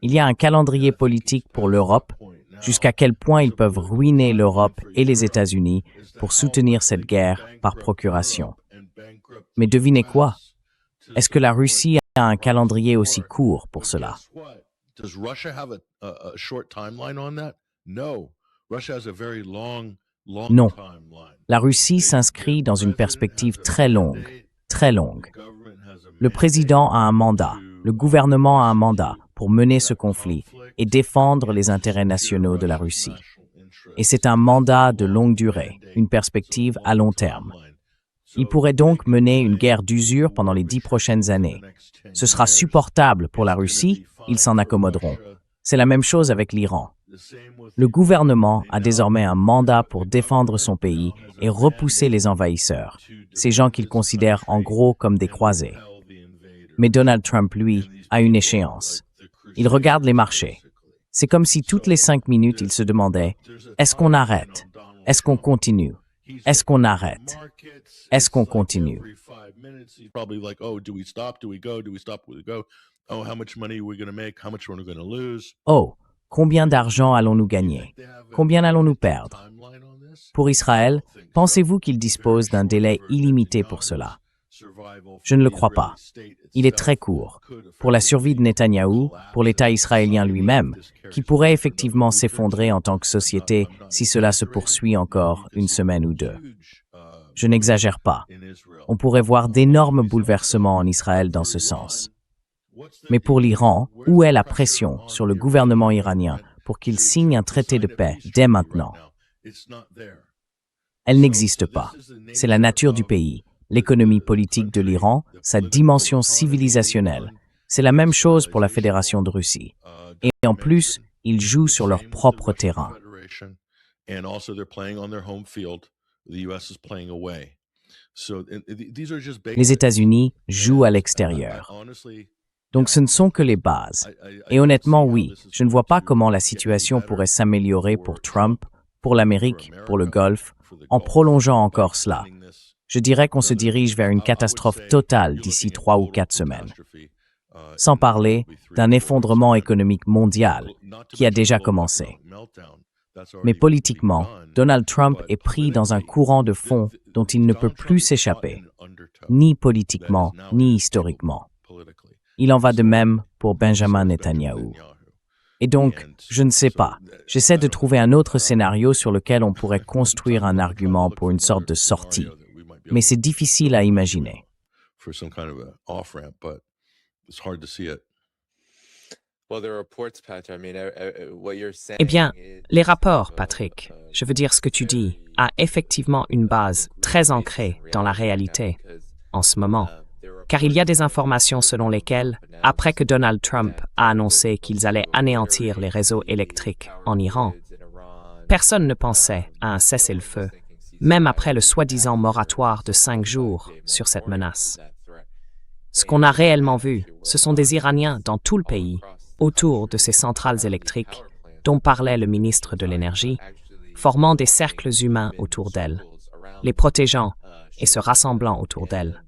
Il y a un calendrier politique pour l'Europe, jusqu'à quel point ils peuvent ruiner l'Europe et les États-Unis pour soutenir cette guerre par procuration. Mais devinez quoi? Est-ce que la Russie a un calendrier aussi court pour cela? Non. La Russie s'inscrit dans une perspective très longue, très longue. Le président a un mandat, le gouvernement a un mandat pour mener ce conflit et défendre les intérêts nationaux de la Russie. Et c'est un mandat de longue durée, une perspective à long terme. Il pourrait donc mener une guerre d'usure pendant les 10 prochaines années. Ce sera supportable pour la Russie, ils s'en accommoderont. C'est la même chose avec l'Iran. Le gouvernement a désormais un mandat pour défendre son pays et repousser les envahisseurs, ces gens qu'il considère en gros comme des croisés. Mais Donald Trump, lui, a une échéance. Il regarde les marchés. C'est comme si toutes les 5 minutes, il se demandait « Est-ce qu'on arrête? Est-ce qu'on continue? Est-ce qu'on arrête? Est-ce qu'on continue? » Oh, combien d'argent allons-nous gagner? Combien allons-nous perdre? Pour Israël, pensez-vous qu'il dispose d'un délai illimité pour cela? Je ne le crois pas. Il est très court. Pour la survie de Netanyahou, pour l'État israélien lui-même, qui pourrait effectivement s'effondrer en tant que société si cela se poursuit encore une semaine ou deux. Je n'exagère pas. On pourrait voir d'énormes bouleversements en Israël dans ce sens. Mais pour l'Iran, où est la pression sur le gouvernement iranien pour qu'il signe un traité de paix dès maintenant? Elle n'existe pas. C'est la nature du pays, l'économie politique de l'Iran, sa dimension civilisationnelle. C'est la même chose pour la Fédération de Russie. Et en plus, ils jouent sur leur propre terrain. Les États-Unis jouent à l'extérieur. Donc ce ne sont que les bases. Et honnêtement, oui, je ne vois pas comment la situation pourrait s'améliorer pour Trump, pour l'Amérique, pour le Golfe, en prolongeant encore cela. Je dirais qu'on se dirige vers une catastrophe totale d'ici 3 ou 4 semaines. Sans parler d'un effondrement économique mondial qui a déjà commencé. Mais politiquement, Donald Trump est pris dans un courant de fond dont il ne peut plus s'échapper, ni politiquement, ni historiquement. Il en va de même pour Benjamin Netanyahou. Et donc, je ne sais pas, j'essaie de trouver un autre scénario sur lequel on pourrait construire un argument pour une sorte de sortie. Mais c'est difficile à imaginer. Eh bien, les rapports, Patrick, je veux dire ce que tu dis, a effectivement une base très ancrée dans la réalité en ce moment. Car il y a des informations selon lesquelles, après que Donald Trump a annoncé qu'ils allaient anéantir les réseaux électriques en Iran, personne ne pensait à un cessez-le-feu, même après le soi-disant moratoire de 5 jours sur cette menace. Ce qu'on a réellement vu, ce sont des Iraniens dans tout le pays, autour de ces centrales électriques dont parlait le ministre de l'Énergie, formant des cercles humains autour d'elles, les protégeant et se rassemblant autour d'elles.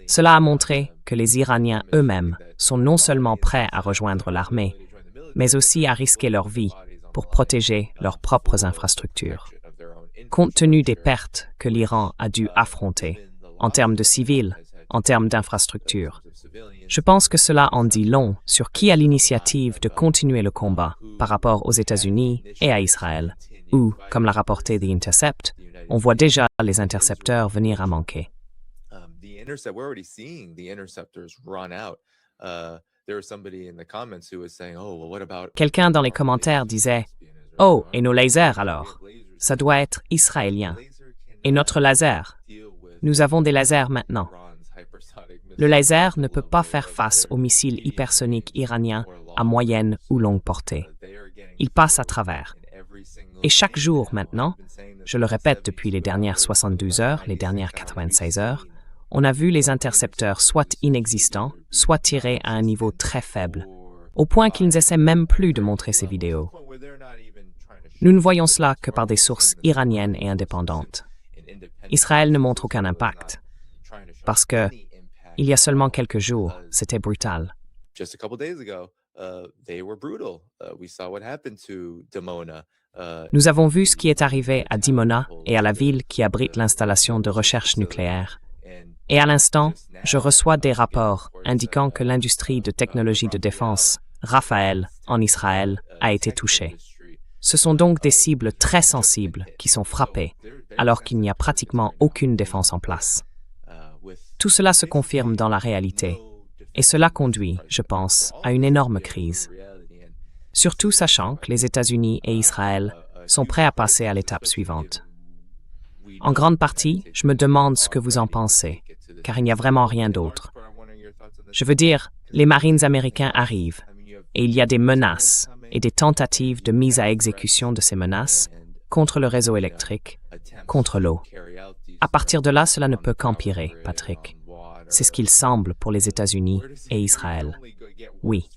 Cela a montré que les Iraniens eux-mêmes sont non seulement prêts à rejoindre l'armée, mais aussi à risquer leur vie pour protéger leurs propres infrastructures. Compte tenu des pertes que l'Iran a dû affronter, en termes de civils, en termes d'infrastructures, je pense que cela en dit long sur qui a l'initiative de continuer le combat par rapport aux États-Unis et à Israël, où, comme l'a rapporté The Intercept, on voit déjà les intercepteurs venir à manquer. Quelqu'un dans les commentaires disait « Oh, et nos lasers alors? Ça doit être israélien. Et notre laser? Nous avons des lasers maintenant. » Le laser ne peut pas faire face aux missiles hypersoniques iraniens à moyenne ou longue portée. Il passe à travers. Et chaque jour maintenant, je le répète depuis les dernières 72 heures, les dernières 96 heures, on a vu les intercepteurs soit inexistants, soit tirés à un niveau très faible, au point qu'ils n'essaient même plus de montrer ces vidéos. Nous ne voyons cela que par des sources iraniennes et indépendantes. Israël ne montre aucun impact, parce que, il y a seulement quelques jours, c'était brutal. Nous avons vu ce qui est arrivé à Dimona et à la ville qui abrite l'installation de recherche nucléaire. Et à l'instant, je reçois des rapports indiquant que l'industrie de technologie de défense, Rafael, en Israël, a été touchée. Ce sont donc des cibles très sensibles qui sont frappées, alors qu'il n'y a pratiquement aucune défense en place. Tout cela se confirme dans la réalité, et cela conduit, je pense, à une énorme crise. Surtout sachant que les États-Unis et Israël sont prêts à passer à l'étape suivante. En grande partie, je me demande ce que vous en pensez, car il n'y a vraiment rien d'autre. Je veux dire, les Marines américains arrivent, et il y a des menaces et des tentatives de mise à exécution de ces menaces contre le réseau électrique, contre l'eau. À partir de là, cela ne peut qu'empirer, Patrick. C'est ce qu'il semble pour les États-Unis et Israël. Oui.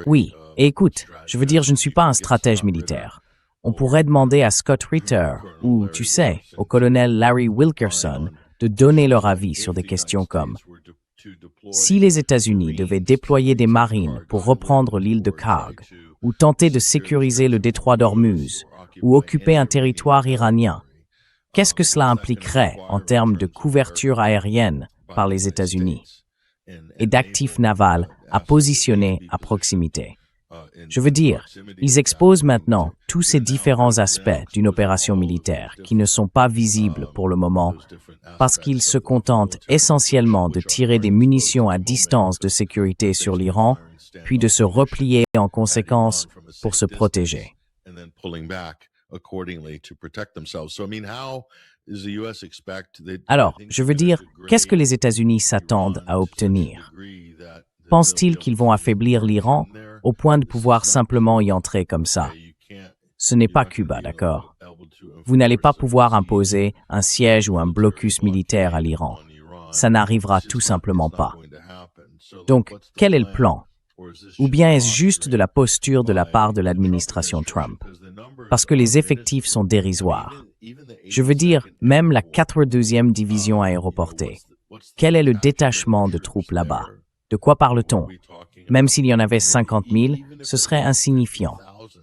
Oui, et écoute, je veux dire, je ne suis pas un stratège militaire. On pourrait demander à Scott Ritter ou, tu sais, au colonel Larry Wilkerson de donner leur avis sur des questions comme si les États-Unis devaient déployer des marines pour reprendre l'île de Karg, ou tenter de sécuriser le détroit d'Ormuz, ou occuper un territoire iranien, qu'est-ce que cela impliquerait en termes de couverture aérienne par les États-Unis et d'actifs navals à positionner à proximité? Je veux dire, ils exposent maintenant tous ces différents aspects d'une opération militaire qui ne sont pas visibles pour le moment parce qu'ils se contentent essentiellement de tirer des munitions à distance de sécurité sur l'Iran, puis de se replier en conséquence pour se protéger. Alors, je veux dire, qu'est-ce que les États-Unis s'attendent à obtenir? Pensent-ils qu'ils vont affaiblir l'Iran au point de pouvoir simplement y entrer comme ça? Ce n'est pas Cuba, d'accord? Vous n'allez pas pouvoir imposer un siège ou un blocus militaire à l'Iran. Ça n'arrivera tout simplement pas. Donc, quel est le plan? Ou bien est-ce juste de la posture de la part de l'administration Trump? Parce que les effectifs sont dérisoires. Je veux dire, même la 82e division aéroportée. Quel est le détachement de troupes là-bas? De quoi parle-t-on? Même s'il y en avait 50 000, ce serait insignifiant,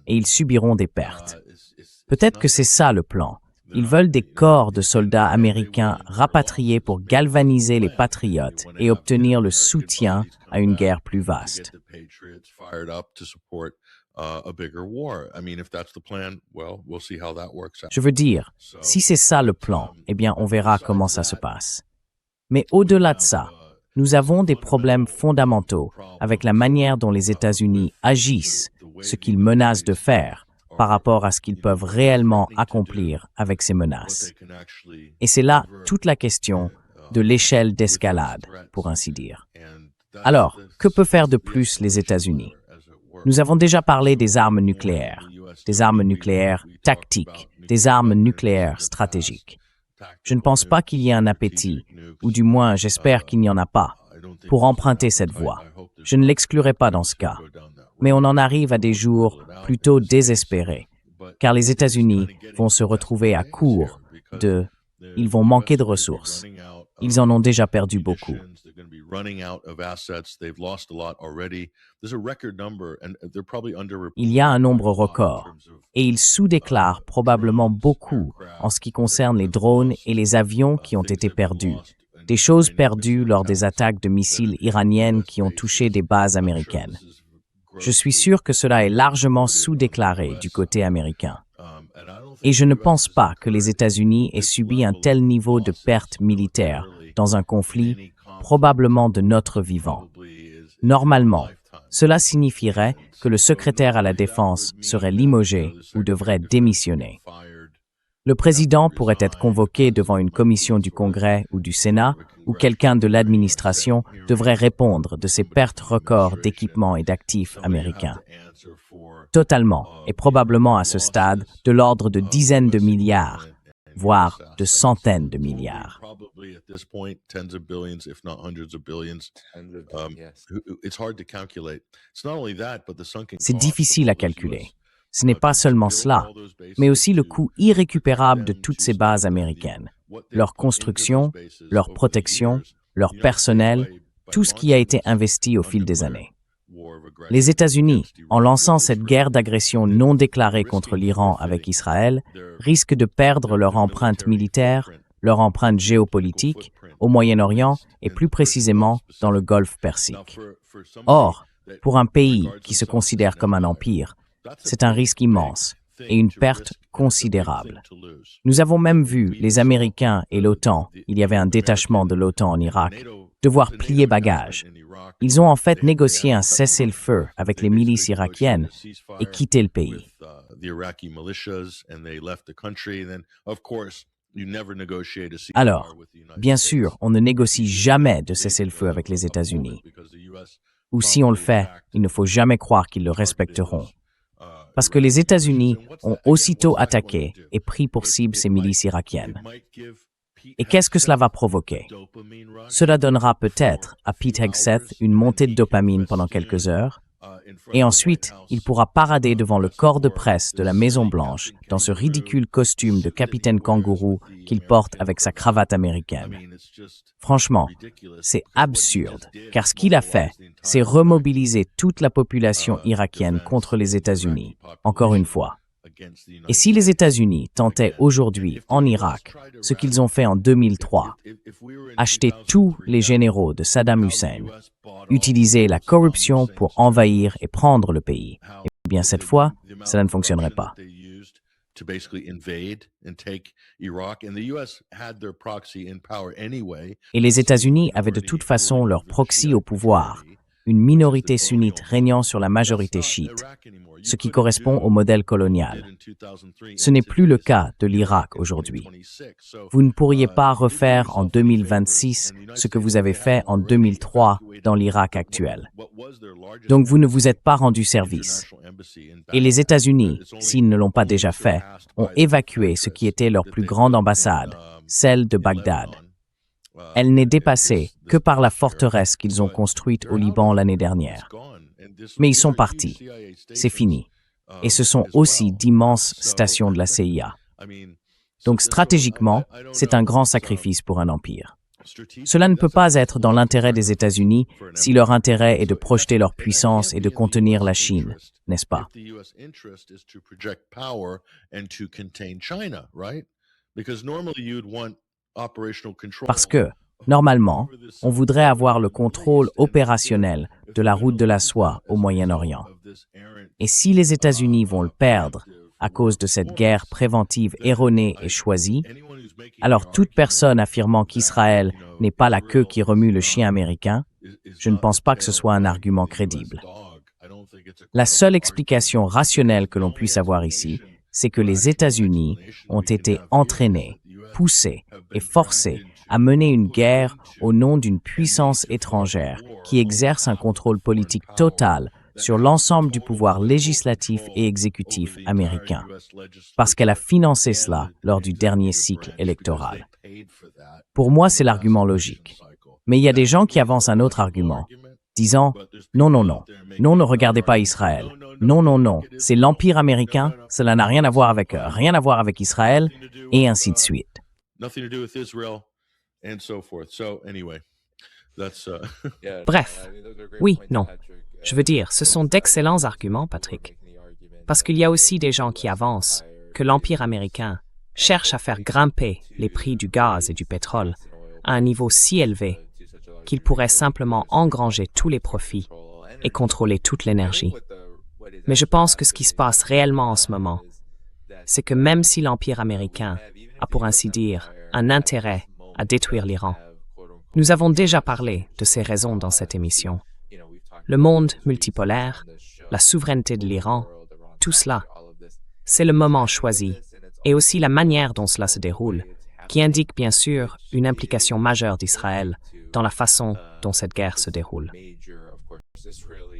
et ils subiront des pertes. Peut-être que c'est ça le plan. Ils veulent des corps de soldats américains rapatriés pour galvaniser les patriotes et obtenir le soutien à une guerre plus vaste. Je veux dire, si c'est ça le plan, eh bien on verra comment ça se passe. Mais au-delà de ça, nous avons des problèmes fondamentaux avec la manière dont les États-Unis agissent, ce qu'ils menacent de faire, par rapport à ce qu'ils peuvent réellement accomplir avec ces menaces. Et c'est là toute la question de l'échelle d'escalade, pour ainsi dire. Alors, que peut faire de plus les États-Unis? Nous avons déjà parlé des armes nucléaires tactiques, des armes nucléaires stratégiques. Je ne pense pas qu'il y ait un appétit, ou du moins j'espère qu'il n'y en a pas, pour emprunter cette voie. Je ne l'exclurai pas dans ce cas. Mais on en arrive à des jours plutôt désespérés, car les États-Unis vont se retrouver à court de... Ils vont manquer de ressources. Ils en ont déjà perdu beaucoup. Il y a un nombre record, et ils sous-déclarent probablement beaucoup en ce qui concerne les drones et les avions qui ont été perdus, des choses perdues lors des attaques de missiles iraniennes qui ont touché des bases américaines. Je suis sûr que cela est largement sous-déclaré du côté américain. Et je ne pense pas que les États-Unis aient subi un tel niveau de perte militaire dans un conflit probablement de notre vivant. Normalement, cela signifierait que le secrétaire à la Défense serait limogé ou devrait démissionner. Le président pourrait être convoqué devant une commission du Congrès ou du Sénat où quelqu'un de l'administration devrait répondre de ces pertes records d'équipements et d'actifs américains. Totalement, et probablement à ce stade, de l'ordre de dizaines de milliards, voire de centaines de milliards. C'est difficile à calculer. Ce n'est pas seulement cela, mais aussi le coût irrécupérable de toutes ces bases américaines. Leur construction, leur protection, leur personnel, tout ce qui a été investi au fil des années. Les États-Unis, en lançant cette guerre d'agression non déclarée contre l'Iran avec Israël, risquent de perdre leur empreinte militaire, leur empreinte géopolitique, au Moyen-Orient et plus précisément dans le Golfe Persique. Or, pour un pays qui se considère comme un empire, c'est un risque immense et une perte considérable. Nous avons même vu les Américains et l'OTAN, il y avait un détachement de l'OTAN en Irak, devoir plier bagages. Ils ont en fait négocié un cessez-le-feu avec les milices irakiennes et quitté le pays. Alors, bien sûr, on ne négocie jamais de cessez-le-feu avec les États-Unis. Ou si on le fait, il ne faut jamais croire qu'ils le respecteront. Parce que les États-Unis ont aussitôt attaqué et pris pour cible ces milices irakiennes. Et qu'est-ce que cela va provoquer? Cela donnera peut-être à Pete Hegseth une montée de dopamine pendant quelques heures, et ensuite, il pourra parader devant le corps de presse de la Maison-Blanche dans ce ridicule costume de capitaine kangourou qu'il porte avec sa cravate américaine. Franchement, c'est absurde, car ce qu'il a fait, c'est remobiliser toute la population irakienne contre les États-Unis, encore une fois. Et si les États-Unis tentaient aujourd'hui, en Irak, ce qu'ils ont fait en 2003, acheter tous les généraux de Saddam Hussein, utiliser la corruption pour envahir et prendre le pays, eh bien cette fois, cela ne fonctionnerait pas. Et les États-Unis avaient de toute façon leur proxy au pouvoir, une minorité sunnite régnant sur la majorité chiite, ce qui correspond au modèle colonial. Ce n'est plus le cas de l'Irak aujourd'hui. Vous ne pourriez pas refaire en 2026 ce que vous avez fait en 2003 dans l'Irak actuel. Donc vous ne vous êtes pas rendu service. Et les États-Unis, s'ils ne l'ont pas déjà fait, ont évacué ce qui était leur plus grande ambassade, celle de Bagdad. Elle n'est dépassée que par la forteresse qu'ils ont construite au Liban l'année dernière. Mais ils sont partis. C'est fini. Et ce sont aussi d'immenses stations de la CIA. Donc stratégiquement, c'est un grand sacrifice pour un empire. Cela ne peut pas être dans l'intérêt des États-Unis si leur intérêt est de projeter leur puissance et de contenir la Chine, n'est-ce pas? Parce que, normalement, on voudrait avoir le contrôle opérationnel de la route de la soie au Moyen-Orient. Et si les États-Unis vont le perdre à cause de cette guerre préventive erronée et choisie, alors toute personne affirmant qu'Israël n'est pas la queue qui remue le chien américain, je ne pense pas que ce soit un argument crédible. La seule explication rationnelle que l'on puisse avoir ici, c'est que les États-Unis ont été entraînés, poussés et forcés à mener une guerre au nom d'une puissance étrangère qui exerce un contrôle politique total sur l'ensemble du pouvoir législatif et exécutif américain, parce qu'elle a financé cela lors du dernier cycle électoral. Pour moi, c'est l'argument logique. Mais il y a des gens qui avancent un autre argument, disant « Non, non, non, non, ne regardez pas Israël. Non, non, non, c'est l'Empire américain, cela n'a rien à voir avec Israël, et ainsi de suite. » Bref, oui, non. Je veux dire, ce sont d'excellents arguments, Patrick. Parce qu'il y a aussi des gens qui avancent que l'Empire américain cherche à faire grimper les prix du gaz et du pétrole à un niveau si élevé qu'il pourrait simplement engranger tous les profits et contrôler toute l'énergie. Mais je pense que ce qui se passe réellement en ce moment, c'est que même si l'Empire américain a, pour ainsi dire, un intérêt à détruire l'Iran, nous avons déjà parlé de ces raisons dans cette émission. Le monde multipolaire, la souveraineté de l'Iran, tout cela, c'est le moment choisi et aussi la manière dont cela se déroule, qui indique bien sûr une implication majeure d'Israël dans la façon dont cette guerre se déroule.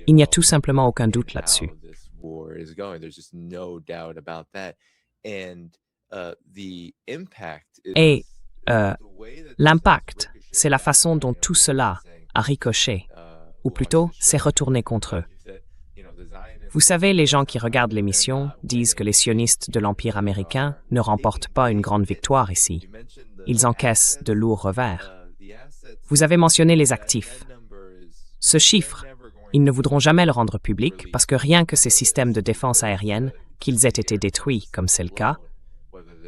Il n'y a tout simplement aucun doute là-dessus. Et l'impact, c'est la façon dont tout cela a ricoché, ou plutôt s'est retourné contre eux. Vous savez, les gens qui regardent l'émission disent que les sionistes de l'Empire américain ne remportent pas une grande victoire ici. Ils encaissent de lourds revers. Vous avez mentionné les actifs. Ce chiffre, ils ne voudront jamais le rendre public parce que rien que ces systèmes de défense aérienne, qu'ils aient été détruits, comme c'est le cas,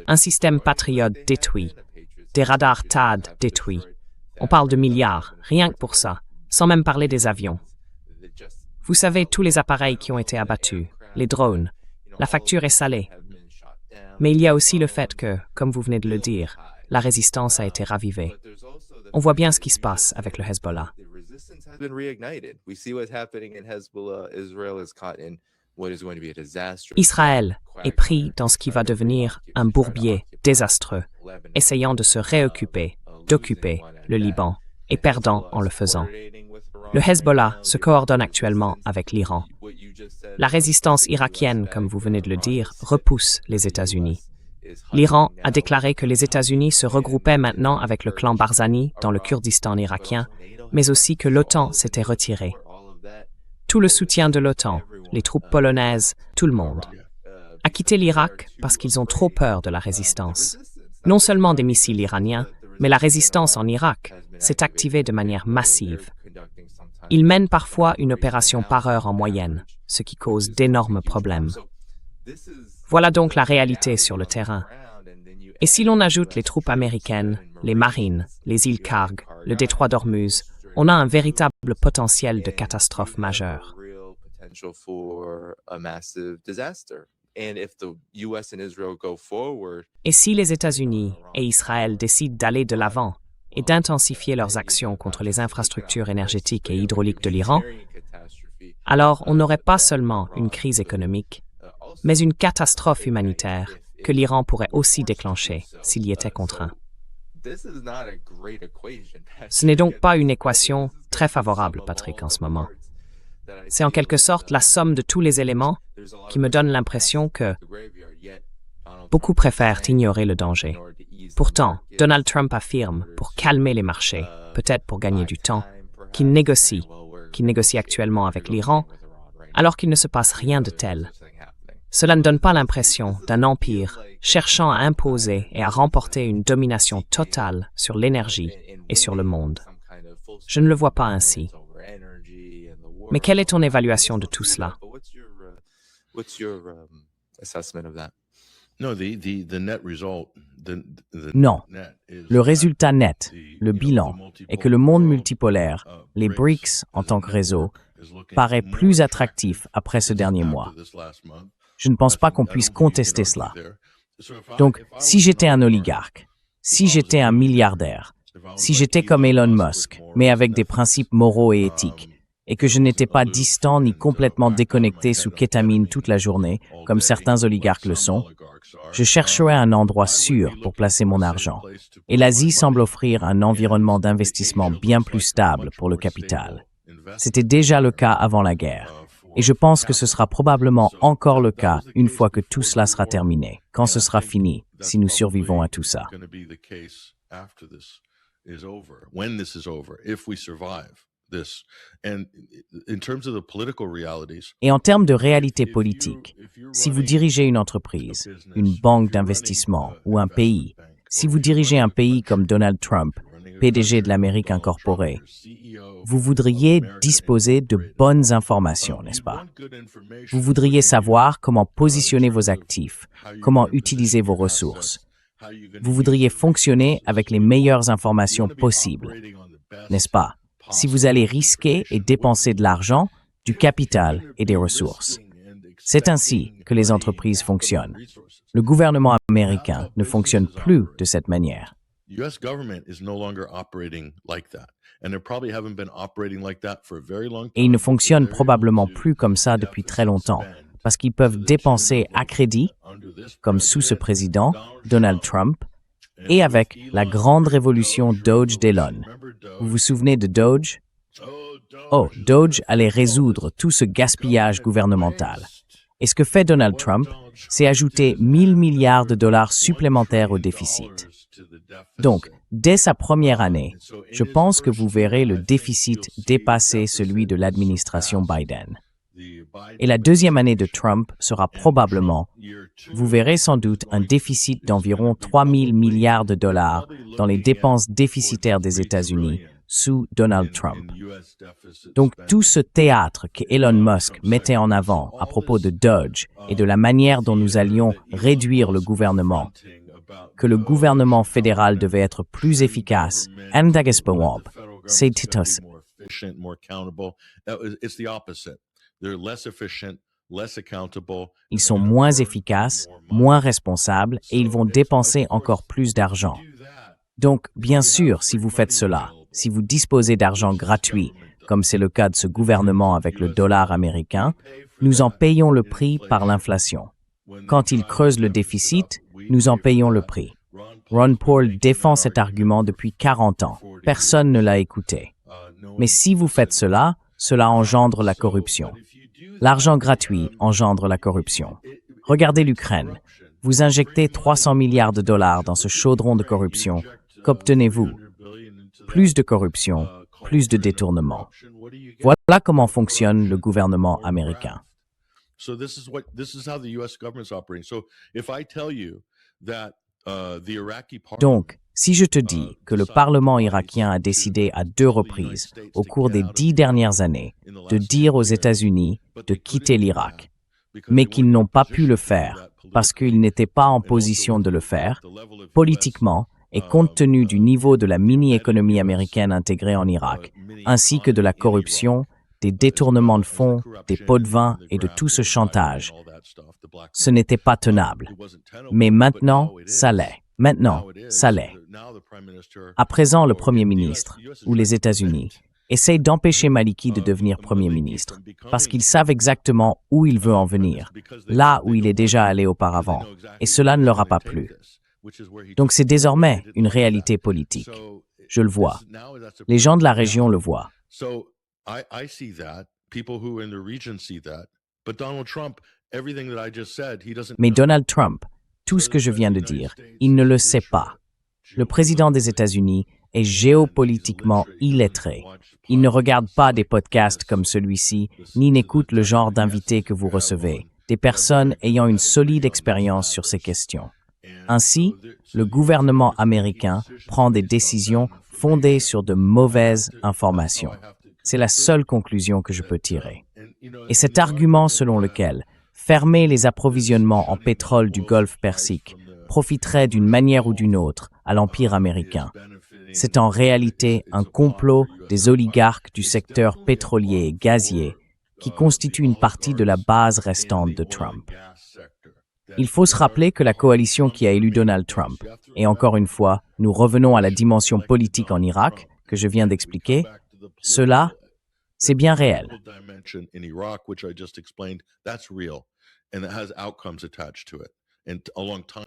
un système Patriot détruit, des radars THAAD détruits. On parle de milliards, rien que pour ça, sans même parler des avions. Vous savez, tous les appareils qui ont été abattus, les drones, la facture est salée. Mais il y a aussi le fait que, comme vous venez de le dire, la résistance a été ravivée. On voit bien ce qui se passe avec le Hezbollah. Israël est pris dans ce qui va devenir un bourbier désastreux, essayant de se réoccuper, d'occuper le Liban, et perdant en le faisant. Le Hezbollah se coordonne actuellement avec l'Iran. La résistance irakienne, comme vous venez de le dire, repousse les États-Unis. L'Iran a déclaré que les États-Unis se regroupaient maintenant avec le clan Barzani dans le Kurdistan irakien, mais aussi que l'OTAN s'était retirée. Tout le soutien de l'OTAN, les troupes polonaises, tout le monde, a quitté l'Irak parce qu'ils ont trop peur de la résistance. Non seulement des missiles iraniens, mais la résistance en Irak s'est activée de manière massive. Ils mènent parfois une opération par heure en moyenne, ce qui cause d'énormes problèmes. Voilà donc la réalité sur le terrain. Et si l'on ajoute les troupes américaines, les marines, les îles Karg, le détroit d'Ormuz, on a un véritable potentiel de catastrophe majeure. Et si les États-Unis et Israël décident d'aller de l'avant et d'intensifier leurs actions contre les infrastructures énergétiques et hydrauliques de l'Iran, alors on n'aurait pas seulement une crise économique, mais une catastrophe humanitaire que l'Iran pourrait aussi déclencher s'il y était contraint. Ce n'est donc pas une équation très favorable, Patrick, en ce moment. C'est en quelque sorte la somme de tous les éléments qui me donne l'impression que beaucoup préfèrent ignorer le danger. Pourtant, Donald Trump affirme, pour calmer les marchés, peut-être pour gagner du temps, qu'il négocie actuellement avec l'Iran, alors qu'il ne se passe rien de tel. Cela ne donne pas l'impression d'un empire cherchant à imposer et à remporter une domination totale sur l'énergie et sur le monde. Je ne le vois pas ainsi. Mais quelle est ton évaluation de tout cela? Non. Le résultat net, le bilan, est que le monde multipolaire, les BRICS en tant que réseau, paraît plus attractif après ce dernier mois. Je ne pense pas qu'on puisse contester cela. Donc, si j'étais un oligarque, si j'étais un milliardaire, si j'étais comme Elon Musk, mais avec des principes moraux et éthiques, et que je n'étais pas distant ni complètement déconnecté sous kétamine toute la journée, comme certains oligarques le sont, je chercherais un endroit sûr pour placer mon argent. Et l'Asie semble offrir un environnement d'investissement bien plus stable pour le capital. C'était déjà le cas avant la guerre. Et je pense que ce sera probablement encore le cas une fois que tout cela sera terminé, quand ce sera fini, si nous survivons à tout ça. Et en termes de réalité politique, si vous dirigez une entreprise, une banque d'investissement ou un pays, si vous dirigez un pays comme Donald Trump, PDG de l'Amérique incorporée, vous voudriez disposer de bonnes informations, n'est-ce pas? Vous voudriez savoir comment positionner vos actifs, comment utiliser vos ressources. Vous voudriez fonctionner avec les meilleures informations possibles, n'est-ce pas? Si vous allez risquer et dépenser de l'argent, du capital et des ressources. C'est ainsi que les entreprises fonctionnent. Le gouvernement américain ne fonctionne plus de cette manière. Et il ne fonctionne probablement plus comme ça depuis très longtemps, parce qu'ils peuvent dépenser à crédit, comme sous ce président, Donald Trump, et avec la grande révolution Doge d'Elon. Vous vous souvenez de Doge? Oh, Doge allait résoudre tout ce gaspillage gouvernemental. Et ce que fait Donald Trump, c'est ajouter 1000 milliards de dollars supplémentaires au déficit. Donc, dès sa première année, je pense que vous verrez le déficit dépasser celui de l'administration Biden. Et la deuxième année de Trump sera probablement, vous verrez sans doute un déficit d'environ 3 000 milliards de dollars dans les dépenses déficitaires des États-Unis sous Donald Trump. Donc tout ce théâtre que Elon Musk mettait en avant à propos de Doge et de la manière dont nous allions réduire le gouvernement, que le gouvernement fédéral devait être plus efficace, c'est titos. Ils sont moins efficaces, moins responsables et ils vont dépenser encore plus d'argent. Donc, bien sûr, si vous faites cela, si vous disposez d'argent gratuit, comme c'est le cas de ce gouvernement avec le dollar américain, nous en payons le prix par l'inflation. Quand il creuse le déficit, nous en payons le prix. Ron Paul défend cet argument depuis 40 ans. Personne ne l'a écouté. Mais si vous faites cela, cela engendre la corruption. L'argent gratuit engendre la corruption. Regardez l'Ukraine. Vous injectez 300 milliards de dollars dans ce chaudron de corruption. Qu'obtenez-vous? Plus de corruption, plus de détournement. Voilà comment fonctionne le gouvernement américain. Donc, si je te dis que le Parlement irakien a décidé à 2 reprises, au cours des 10 dernières années, de dire aux États-Unis de quitter l'Irak, mais qu'ils n'ont pas pu le faire parce qu'ils n'étaient pas en position de le faire, politiquement, et compte tenu du niveau de la mini-économie américaine intégrée en Irak, ainsi que de la corruption, des détournements de fonds, des pots de vin et de tout ce chantage, ce n'était pas tenable. Mais maintenant, ça l'est. Maintenant, ça l'est. À présent, le Premier ministre, ou les États-Unis, essayent d'empêcher Maliki de devenir Premier ministre, parce qu'ils savent exactement où il veut en venir, là où il est déjà allé auparavant, et cela ne leur a pas plu. Donc c'est désormais une réalité politique. Je le vois. Les gens de la région le voient. Mais Donald Trump, tout ce que je viens de dire, il ne le sait pas. Le président des États-Unis est géopolitiquement illettré. Il ne regarde pas des podcasts comme celui-ci, ni n'écoute le genre d'invités que vous recevez, des personnes ayant une solide expérience sur ces questions. Ainsi, le gouvernement américain prend des décisions fondées sur de mauvaises informations. C'est la seule conclusion que je peux tirer. Et cet argument selon lequel fermer les approvisionnements en pétrole du Golfe Persique profiterait d'une manière ou d'une autre à l'Empire américain, c'est en réalité un complot des oligarques du secteur pétrolier et gazier qui constitue une partie de la base restante de Trump. Il faut se rappeler que la coalition qui a élu Donald Trump, et encore une fois, nous revenons à la dimension politique en Irak que je viens d'expliquer, cela, c'est bien réel.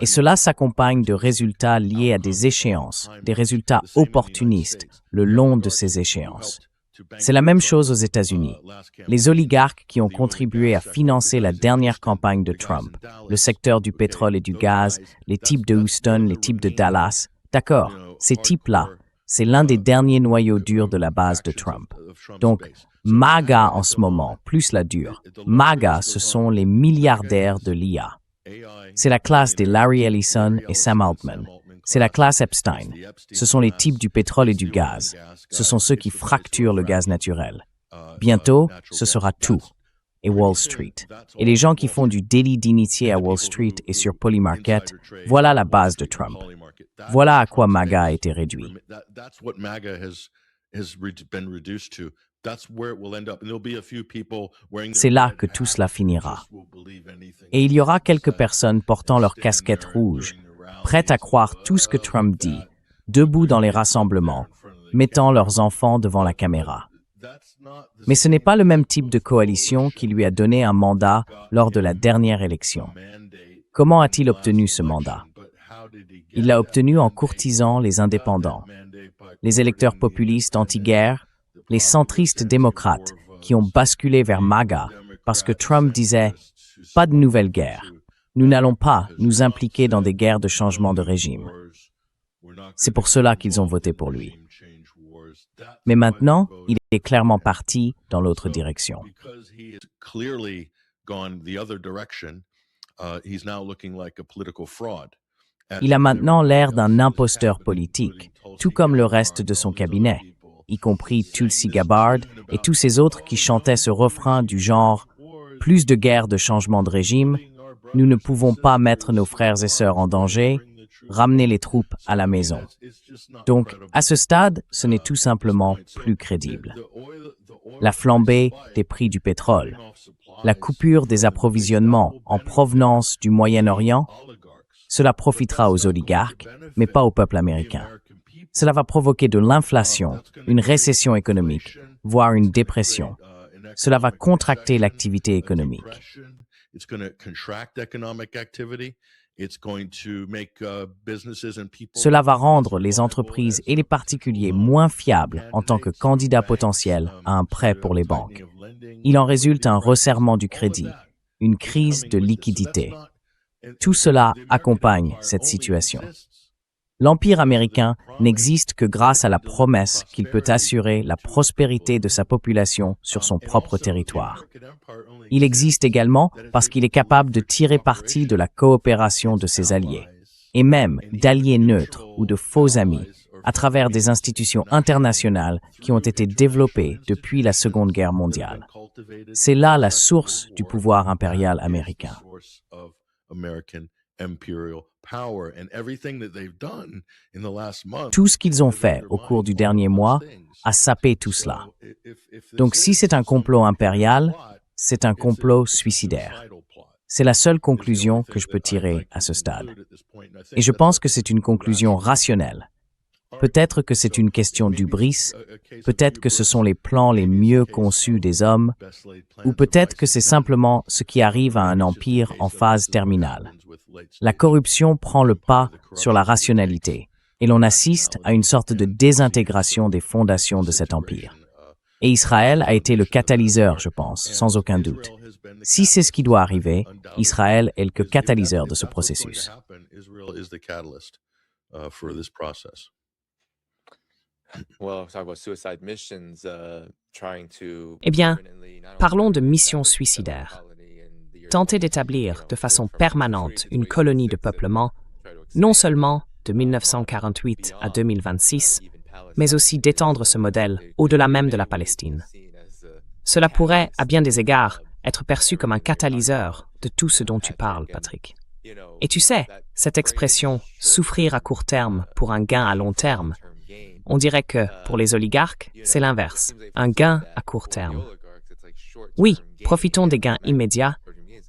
Et cela s'accompagne de résultats liés à des échéances, des résultats opportunistes le long de ces échéances. C'est la même chose aux États-Unis. Les oligarques qui ont contribué à financer la dernière campagne de Trump, le secteur du pétrole et du gaz, les types de Houston, les types de Dallas, d'accord, ces types-là, c'est l'un des derniers noyaux durs de la base de Trump. Donc, MAGA en ce moment, plus la dure. MAGA, ce sont les milliardaires de l'IA. C'est la classe des Larry Ellison et Sam Altman. C'est la classe Epstein. Ce sont les types du pétrole et du gaz. Ce sont ceux qui fracturent le gaz naturel. Bientôt, ce sera tout. Et Wall Street. Et les gens qui font du délit d'initié à Wall Street et sur Polymarket, voilà la base de Trump. Voilà à quoi MAGA a été réduit. C'est là que tout cela finira. Et il y aura quelques personnes portant leur casquette rouge, prêtes à croire tout ce que Trump dit, debout dans les rassemblements, mettant leurs enfants devant la caméra. Mais ce n'est pas le même type de coalition qui lui a donné un mandat lors de la dernière élection. Comment a-t-il obtenu ce mandat? Il l'a obtenu en courtisant les indépendants, les électeurs populistes anti-guerre, les centristes démocrates qui ont basculé vers MAGA parce que Trump disait « pas de nouvelle guerre, nous n'allons pas nous impliquer dans des guerres de changement de régime ». C'est pour cela qu'ils ont voté pour lui. Mais maintenant, il est clairement parti dans l'autre direction. Il a maintenant l'air d'un imposteur politique, tout comme le reste de son cabinet, y compris Tulsi Gabbard et tous ces autres qui chantaient ce refrain du genre « Plus de guerre de changement de régime, nous ne pouvons pas mettre nos frères et sœurs en danger, ramener les troupes à la maison ». Donc, à ce stade, ce n'est tout simplement plus crédible. La flambée des prix du pétrole, la coupure des approvisionnements en provenance du Moyen-Orient, cela profitera aux oligarques, mais pas au peuple américain. Cela va provoquer de l'inflation, une récession économique, voire une dépression. Cela va contracter l'activité économique. Cela va rendre les entreprises et les particuliers moins fiables en tant que candidats potentiels à un prêt pour les banques. Il en résulte un resserrement du crédit, une crise de liquidité. Tout cela accompagne cette situation. L'Empire américain n'existe que grâce à la promesse qu'il peut assurer la prospérité de sa population sur son propre territoire. Il existe également parce qu'il est capable de tirer parti de la coopération de ses alliés, et même d'alliés neutres ou de faux amis, à travers des institutions internationales qui ont été développées depuis la Seconde Guerre mondiale. C'est là la source du pouvoir impérial américain. Tout ce qu'ils ont fait au cours du dernier mois a sapé tout cela. Donc si c'est un complot impérial, c'est un complot suicidaire. C'est la seule conclusion que je peux tirer à ce stade. Et je pense que c'est une conclusion rationnelle. Peut-être que c'est une question d'hubris, peut-être que ce sont les plans les mieux conçus des hommes, ou peut-être que c'est simplement ce qui arrive à un empire en phase terminale. La corruption prend le pas sur la rationalité, et l'on assiste à une sorte de désintégration des fondations de cet empire. Et Israël a été le catalyseur, je pense, sans aucun doute. Si c'est ce qui doit arriver, Israël est le catalyseur de ce processus. Eh bien, parlons de missions suicidaires. Tenter d'établir de façon permanente une colonie de peuplement, non seulement de 1948 à 2026, mais aussi d'étendre ce modèle au-delà même de la Palestine. Cela pourrait, à bien des égards, être perçu comme un catalyseur de tout ce dont tu parles, Patrick. Et tu sais, cette expression « souffrir à court terme pour un gain à long terme », on dirait que, pour les oligarques, c'est l'inverse, un gain à court terme. Oui, profitons des gains immédiats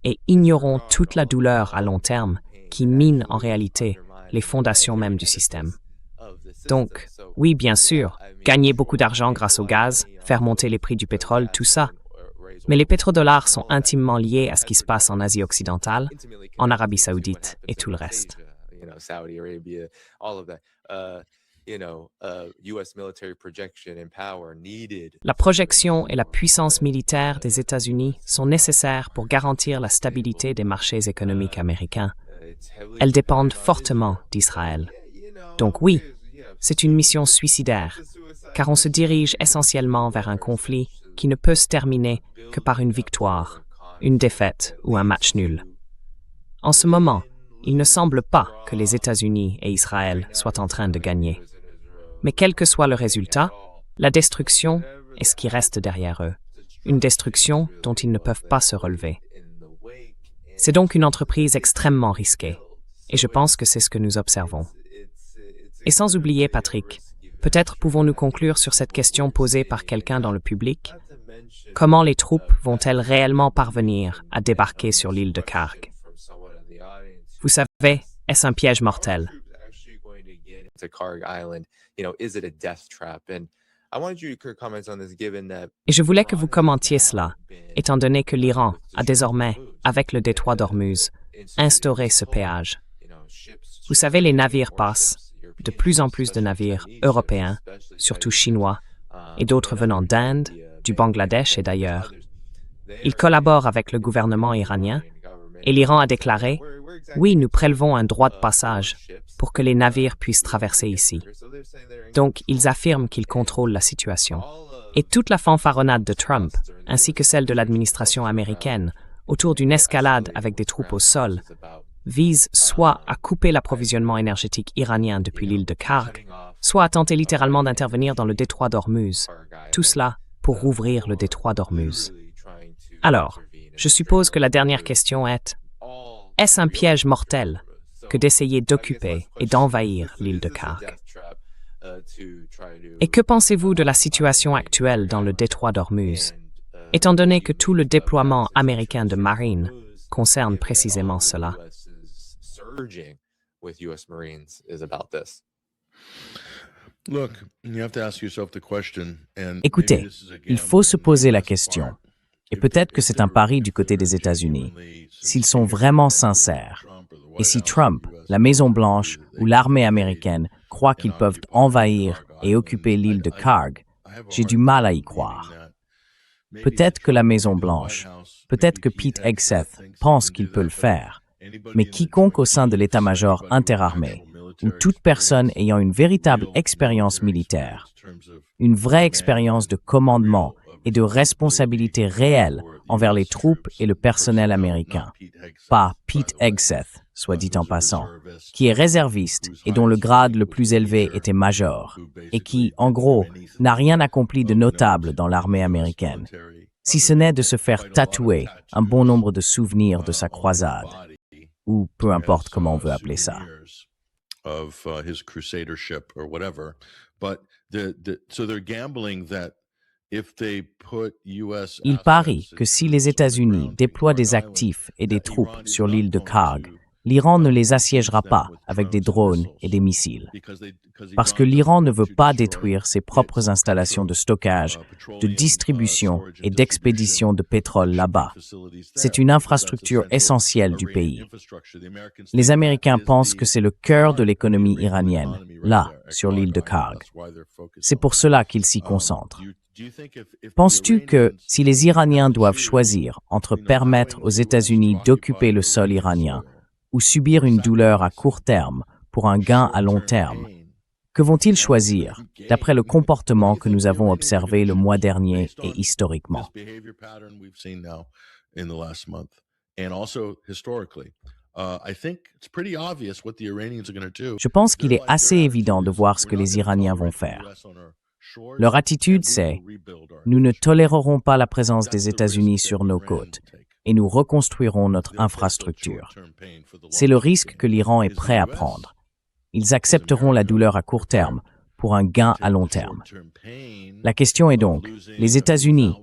et ignorons toute la douleur à long terme qui mine en réalité les fondations même du système. Donc, oui, bien sûr, gagner beaucoup d'argent grâce au gaz, faire monter les prix du pétrole, tout ça. Mais les pétrodollars sont intimement liés à ce qui se passe en Asie occidentale, en Arabie saoudite et tout le reste. La projection et la puissance militaire des États-Unis sont nécessaires pour garantir la stabilité des marchés économiques américains. Elles dépendent fortement d'Israël. Donc oui, c'est une mission suicidaire, car on se dirige essentiellement vers un conflit qui ne peut se terminer que par une victoire, une défaite ou un match nul. En ce moment, il ne semble pas que les États-Unis et Israël soient en train de gagner. Mais quel que soit le résultat, la destruction est ce qui reste derrière eux, une destruction dont ils ne peuvent pas se relever. C'est donc une entreprise extrêmement risquée, et je pense que c'est ce que nous observons. Et sans oublier, Patrick, peut-être pouvons-nous conclure sur cette question posée par quelqu'un dans le public. Comment les troupes vont-elles réellement parvenir à débarquer sur l'île de Karg? Vous savez, est-ce un piège mortel? Et je voulais que vous commentiez cela, étant donné que l'Iran a désormais, avec le détroit d'Ormuz, instauré ce péage. Vous savez, les navires passent, de plus en plus de navires européens, surtout chinois, et d'autres venant d'Inde, du Bangladesh et d'ailleurs. Ils collaborent avec le gouvernement iranien, et l'Iran a déclaré « Oui, nous prélevons un droit de passage pour que les navires puissent traverser ici. » Donc, ils affirment qu'ils contrôlent la situation. Et toute la fanfaronnade de Trump, ainsi que celle de l'administration américaine, autour d'une escalade avec des troupes au sol, vise soit à couper l'approvisionnement énergétique iranien depuis l'île de Karg, soit à tenter littéralement d'intervenir dans le détroit d'Ormuz. Tout cela pour rouvrir le détroit d'Ormuz. Alors, je suppose que la dernière question est, est-ce un piège mortel que d'essayer d'occuper et d'envahir l'île de Karg? Et que pensez-vous de la situation actuelle dans le détroit d'Ormuz, étant donné que tout le déploiement américain de marine concerne précisément cela? Écoutez, il faut se poser la question, et peut-être que c'est un pari du côté des États-Unis, s'ils sont vraiment sincères, et si Trump, la Maison-Blanche ou l'armée américaine croient qu'ils peuvent envahir et occuper l'île de Karg, j'ai du mal à y croire. Peut-être que la Maison-Blanche, peut-être que Pete Hegseth pense qu'il peut le faire, mais quiconque au sein de l'état-major interarmé, ou toute personne ayant une véritable expérience militaire, une vraie expérience de commandement et de responsabilité réelle envers les troupes et le personnel américain, pas Pete Hegseth, soit dit en passant, qui est réserviste et dont le grade le plus élevé était major, et qui, en gros, n'a rien accompli de notable dans l'armée américaine, si ce n'est de se faire tatouer un bon nombre de souvenirs de sa croisade, ou peu importe comment on veut appeler ça. Il parie que si les États-Unis déploient des actifs et des troupes sur l'île de Karg, l'Iran ne les assiégera pas avec des drones et des missiles. Parce que l'Iran ne veut pas détruire ses propres installations de stockage, de distribution et d'expédition de pétrole là-bas. C'est une infrastructure essentielle du pays. Les Américains pensent que c'est le cœur de l'économie iranienne, là, sur l'île de Karg. C'est pour cela qu'ils s'y concentrent. Penses-tu que, si les Iraniens doivent choisir entre permettre aux États-Unis d'occuper le sol iranien ou subir une douleur à court terme pour un gain à long terme, que vont-ils choisir, d'après le comportement que nous avons observé le mois dernier et historiquement? Je pense qu'il est assez évident de voir ce que les Iraniens vont faire. Leur attitude, c'est « Nous ne tolérerons pas la présence des États-Unis sur nos côtes et nous reconstruirons notre infrastructure. » C'est le risque que l'Iran est prêt à prendre. Ils accepteront la douleur à court terme pour un gain à long terme. La question est donc, les États-Unis,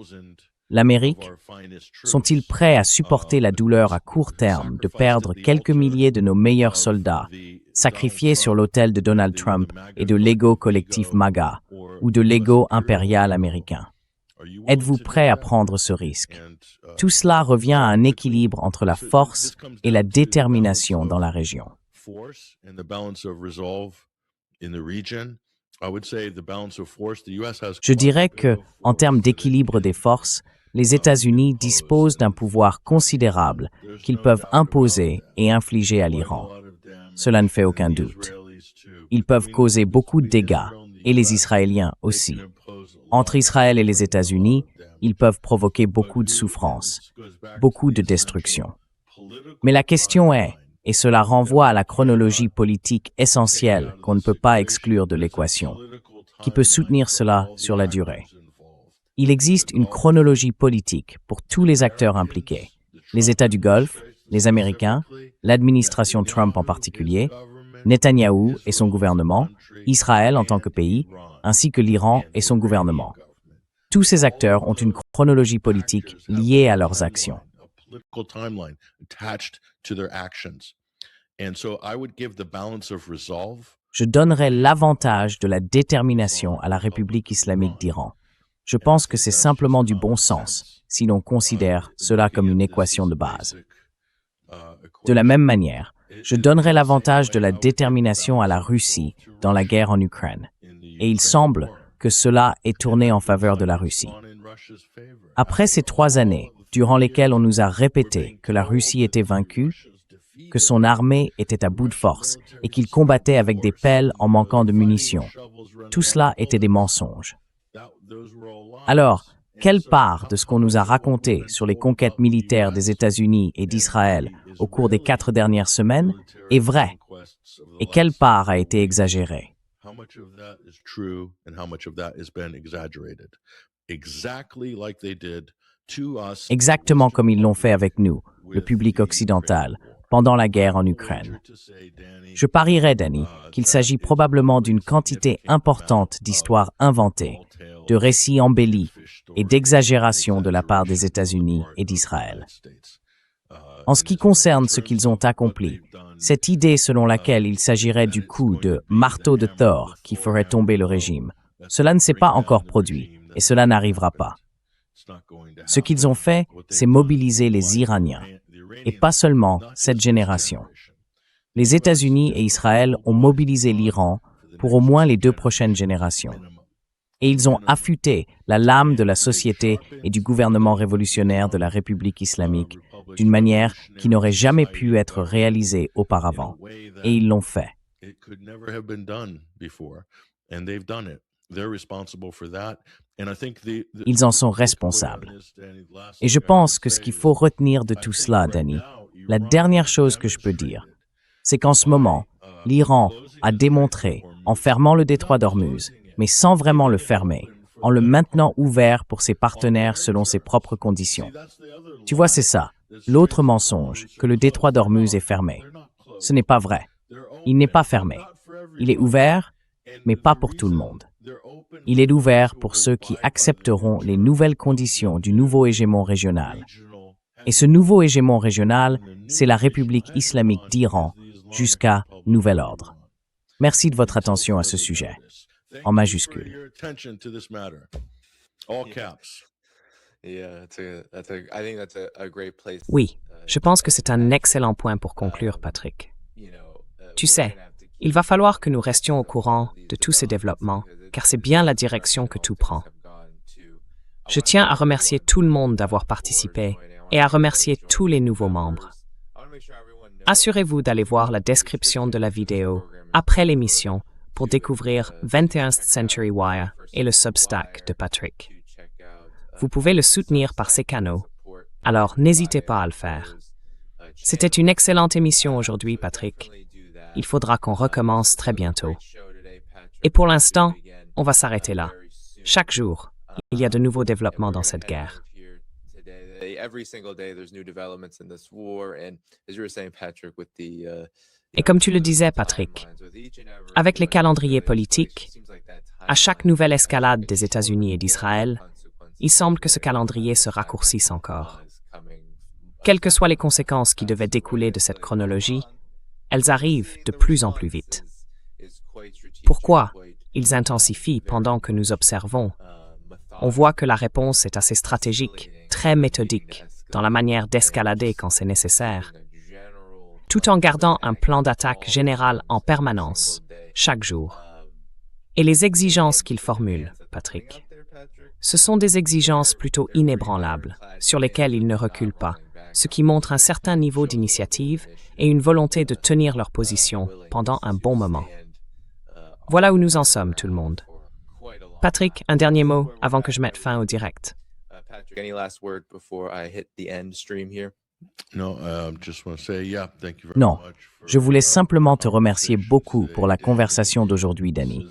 l'Amérique, sont-ils prêts à supporter la douleur à court terme de perdre quelques milliers de nos meilleurs soldats, sacrifiés sur l'autel de Donald Trump et de l'ego collectif MAGA ou de l'ego impérial américain? Êtes-vous prêt à prendre ce risque? Tout cela revient à un équilibre entre la force et la détermination dans la région. Je dirais que, en termes d'équilibre des forces, les États-Unis disposent d'un pouvoir considérable qu'ils peuvent imposer et infliger à l'Iran. Cela ne fait aucun doute. Ils peuvent causer beaucoup de dégâts, et les Israéliens aussi. Entre Israël et les États-Unis, ils peuvent provoquer beaucoup de souffrance, beaucoup de destruction. Mais la question est, et cela renvoie à la chronologie politique essentielle qu'on ne peut pas exclure de l'équation, qui peut soutenir cela sur la durée. Il existe une chronologie politique pour tous les acteurs impliqués, les États du Golfe, les Américains, l'administration Trump en particulier, Netanyahou et son gouvernement, Israël en tant que pays, ainsi que l'Iran et son gouvernement. Tous ces acteurs ont une chronologie politique liée à leurs actions. je donnerais l'avantage de la détermination à la République islamique d'Iran. Je pense que c'est simplement du bon sens, si l'on considère cela comme une équation de base. De la même manière, je donnerais l'avantage de la détermination à la Russie dans la guerre en Ukraine. Et il semble que cela ait tourné en faveur de la Russie. Après ces 3 années, durant lesquelles on nous a répété que la Russie était vaincue, que son armée était à bout de force et qu'il combattait avec des pelles en manquant de munitions, tout cela était des mensonges. Alors, quelle part de ce qu'on nous a raconté sur les conquêtes militaires des États-Unis et d'Israël au cours des 4 dernières semaines est vraie? Et quelle part a été exagérée? Exactement comme ils l'ont fait avec nous, le public occidental, pendant la guerre en Ukraine. Je parierais, Danny, qu'il s'agit probablement d'une quantité importante d'histoires inventées, de récits embellis et d'exagérations de la part des États-Unis et d'Israël. En ce qui concerne ce qu'ils ont accompli, cette idée selon laquelle il s'agirait du coup de marteau de Thor qui ferait tomber le régime, cela ne s'est pas encore produit et cela n'arrivera pas. Ce qu'ils ont fait, c'est mobiliser les Iraniens, et pas seulement cette génération. Les États-Unis et Israël ont mobilisé l'Iran pour au moins les 2 prochaines générations. Et ils ont affûté la lame de la société et du gouvernement révolutionnaire de la République islamique d'une manière qui n'aurait jamais pu être réalisée auparavant. Et ils l'ont fait. Ils en sont responsables. Et je pense que ce qu'il faut retenir de tout cela, Danny, la dernière chose que je peux dire, c'est qu'en ce moment, l'Iran a démontré, en fermant le détroit d'Ormuz, mais sans vraiment le fermer, en le maintenant ouvert pour ses partenaires selon ses propres conditions. Tu vois, c'est ça, l'autre mensonge, que le détroit d'Ormuz est fermé. Ce n'est pas vrai. Il n'est pas fermé. Il est ouvert, mais pas pour tout le monde. Il est ouvert pour ceux qui accepteront les nouvelles conditions du nouveau hégémon régional. Et ce nouveau hégémon régional, c'est la République islamique d'Iran, jusqu'à nouvel ordre. Merci de votre attention à ce sujet, en majuscule. Oui, je pense que c'est un excellent point pour conclure, Patrick. Tu sais, il va falloir que nous restions au courant de tous ces développements, car c'est bien la direction que tout prend. Je tiens à remercier tout le monde d'avoir participé et à remercier tous les nouveaux membres. Assurez-vous d'aller voir la description de la vidéo après l'émission pour découvrir 21st Century Wire et le Substack de Patrick. Vous pouvez le soutenir par ces canaux, alors n'hésitez pas à le faire. C'était une excellente émission aujourd'hui, Patrick. Il faudra qu'on recommence très bientôt. Et pour l'instant, on va s'arrêter là. Chaque jour, il y a de nouveaux développements dans cette guerre. Et comme tu le disais, Patrick, avec les calendriers politiques, à chaque nouvelle escalade des États-Unis et d'Israël, il semble que ce calendrier se raccourcisse encore. Quelles que soient les conséquences qui devaient découler de cette chronologie, elles arrivent de plus en plus vite. Pourquoi ils intensifient pendant que nous observons? On voit que la réponse est assez stratégique, très méthodique, dans la manière d'escalader quand c'est nécessaire, tout en gardant un plan d'attaque général en permanence, chaque jour. Et les exigences qu'ils formulent, Patrick, ce sont des exigences plutôt inébranlables, sur lesquelles ils ne reculent pas, ce qui montre un certain niveau d'initiative et une volonté de tenir leur position pendant un bon moment. Voilà où nous en sommes, tout le monde. Patrick, un dernier mot avant que je mette fin au direct. Non, je voulais simplement te remercier beaucoup pour la conversation d'aujourd'hui, Danny.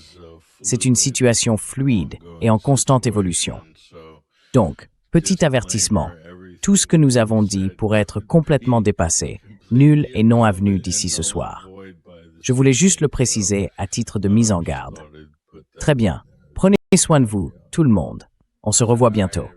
C'est une situation fluide et en constante évolution. Donc, petit avertissement, tout ce que nous avons dit pourrait être complètement dépassé, nul et non avenu d'ici ce soir. Je voulais juste le préciser à titre de mise en garde. Très bien. Prenez soin de vous, tout le monde. On se revoit bientôt.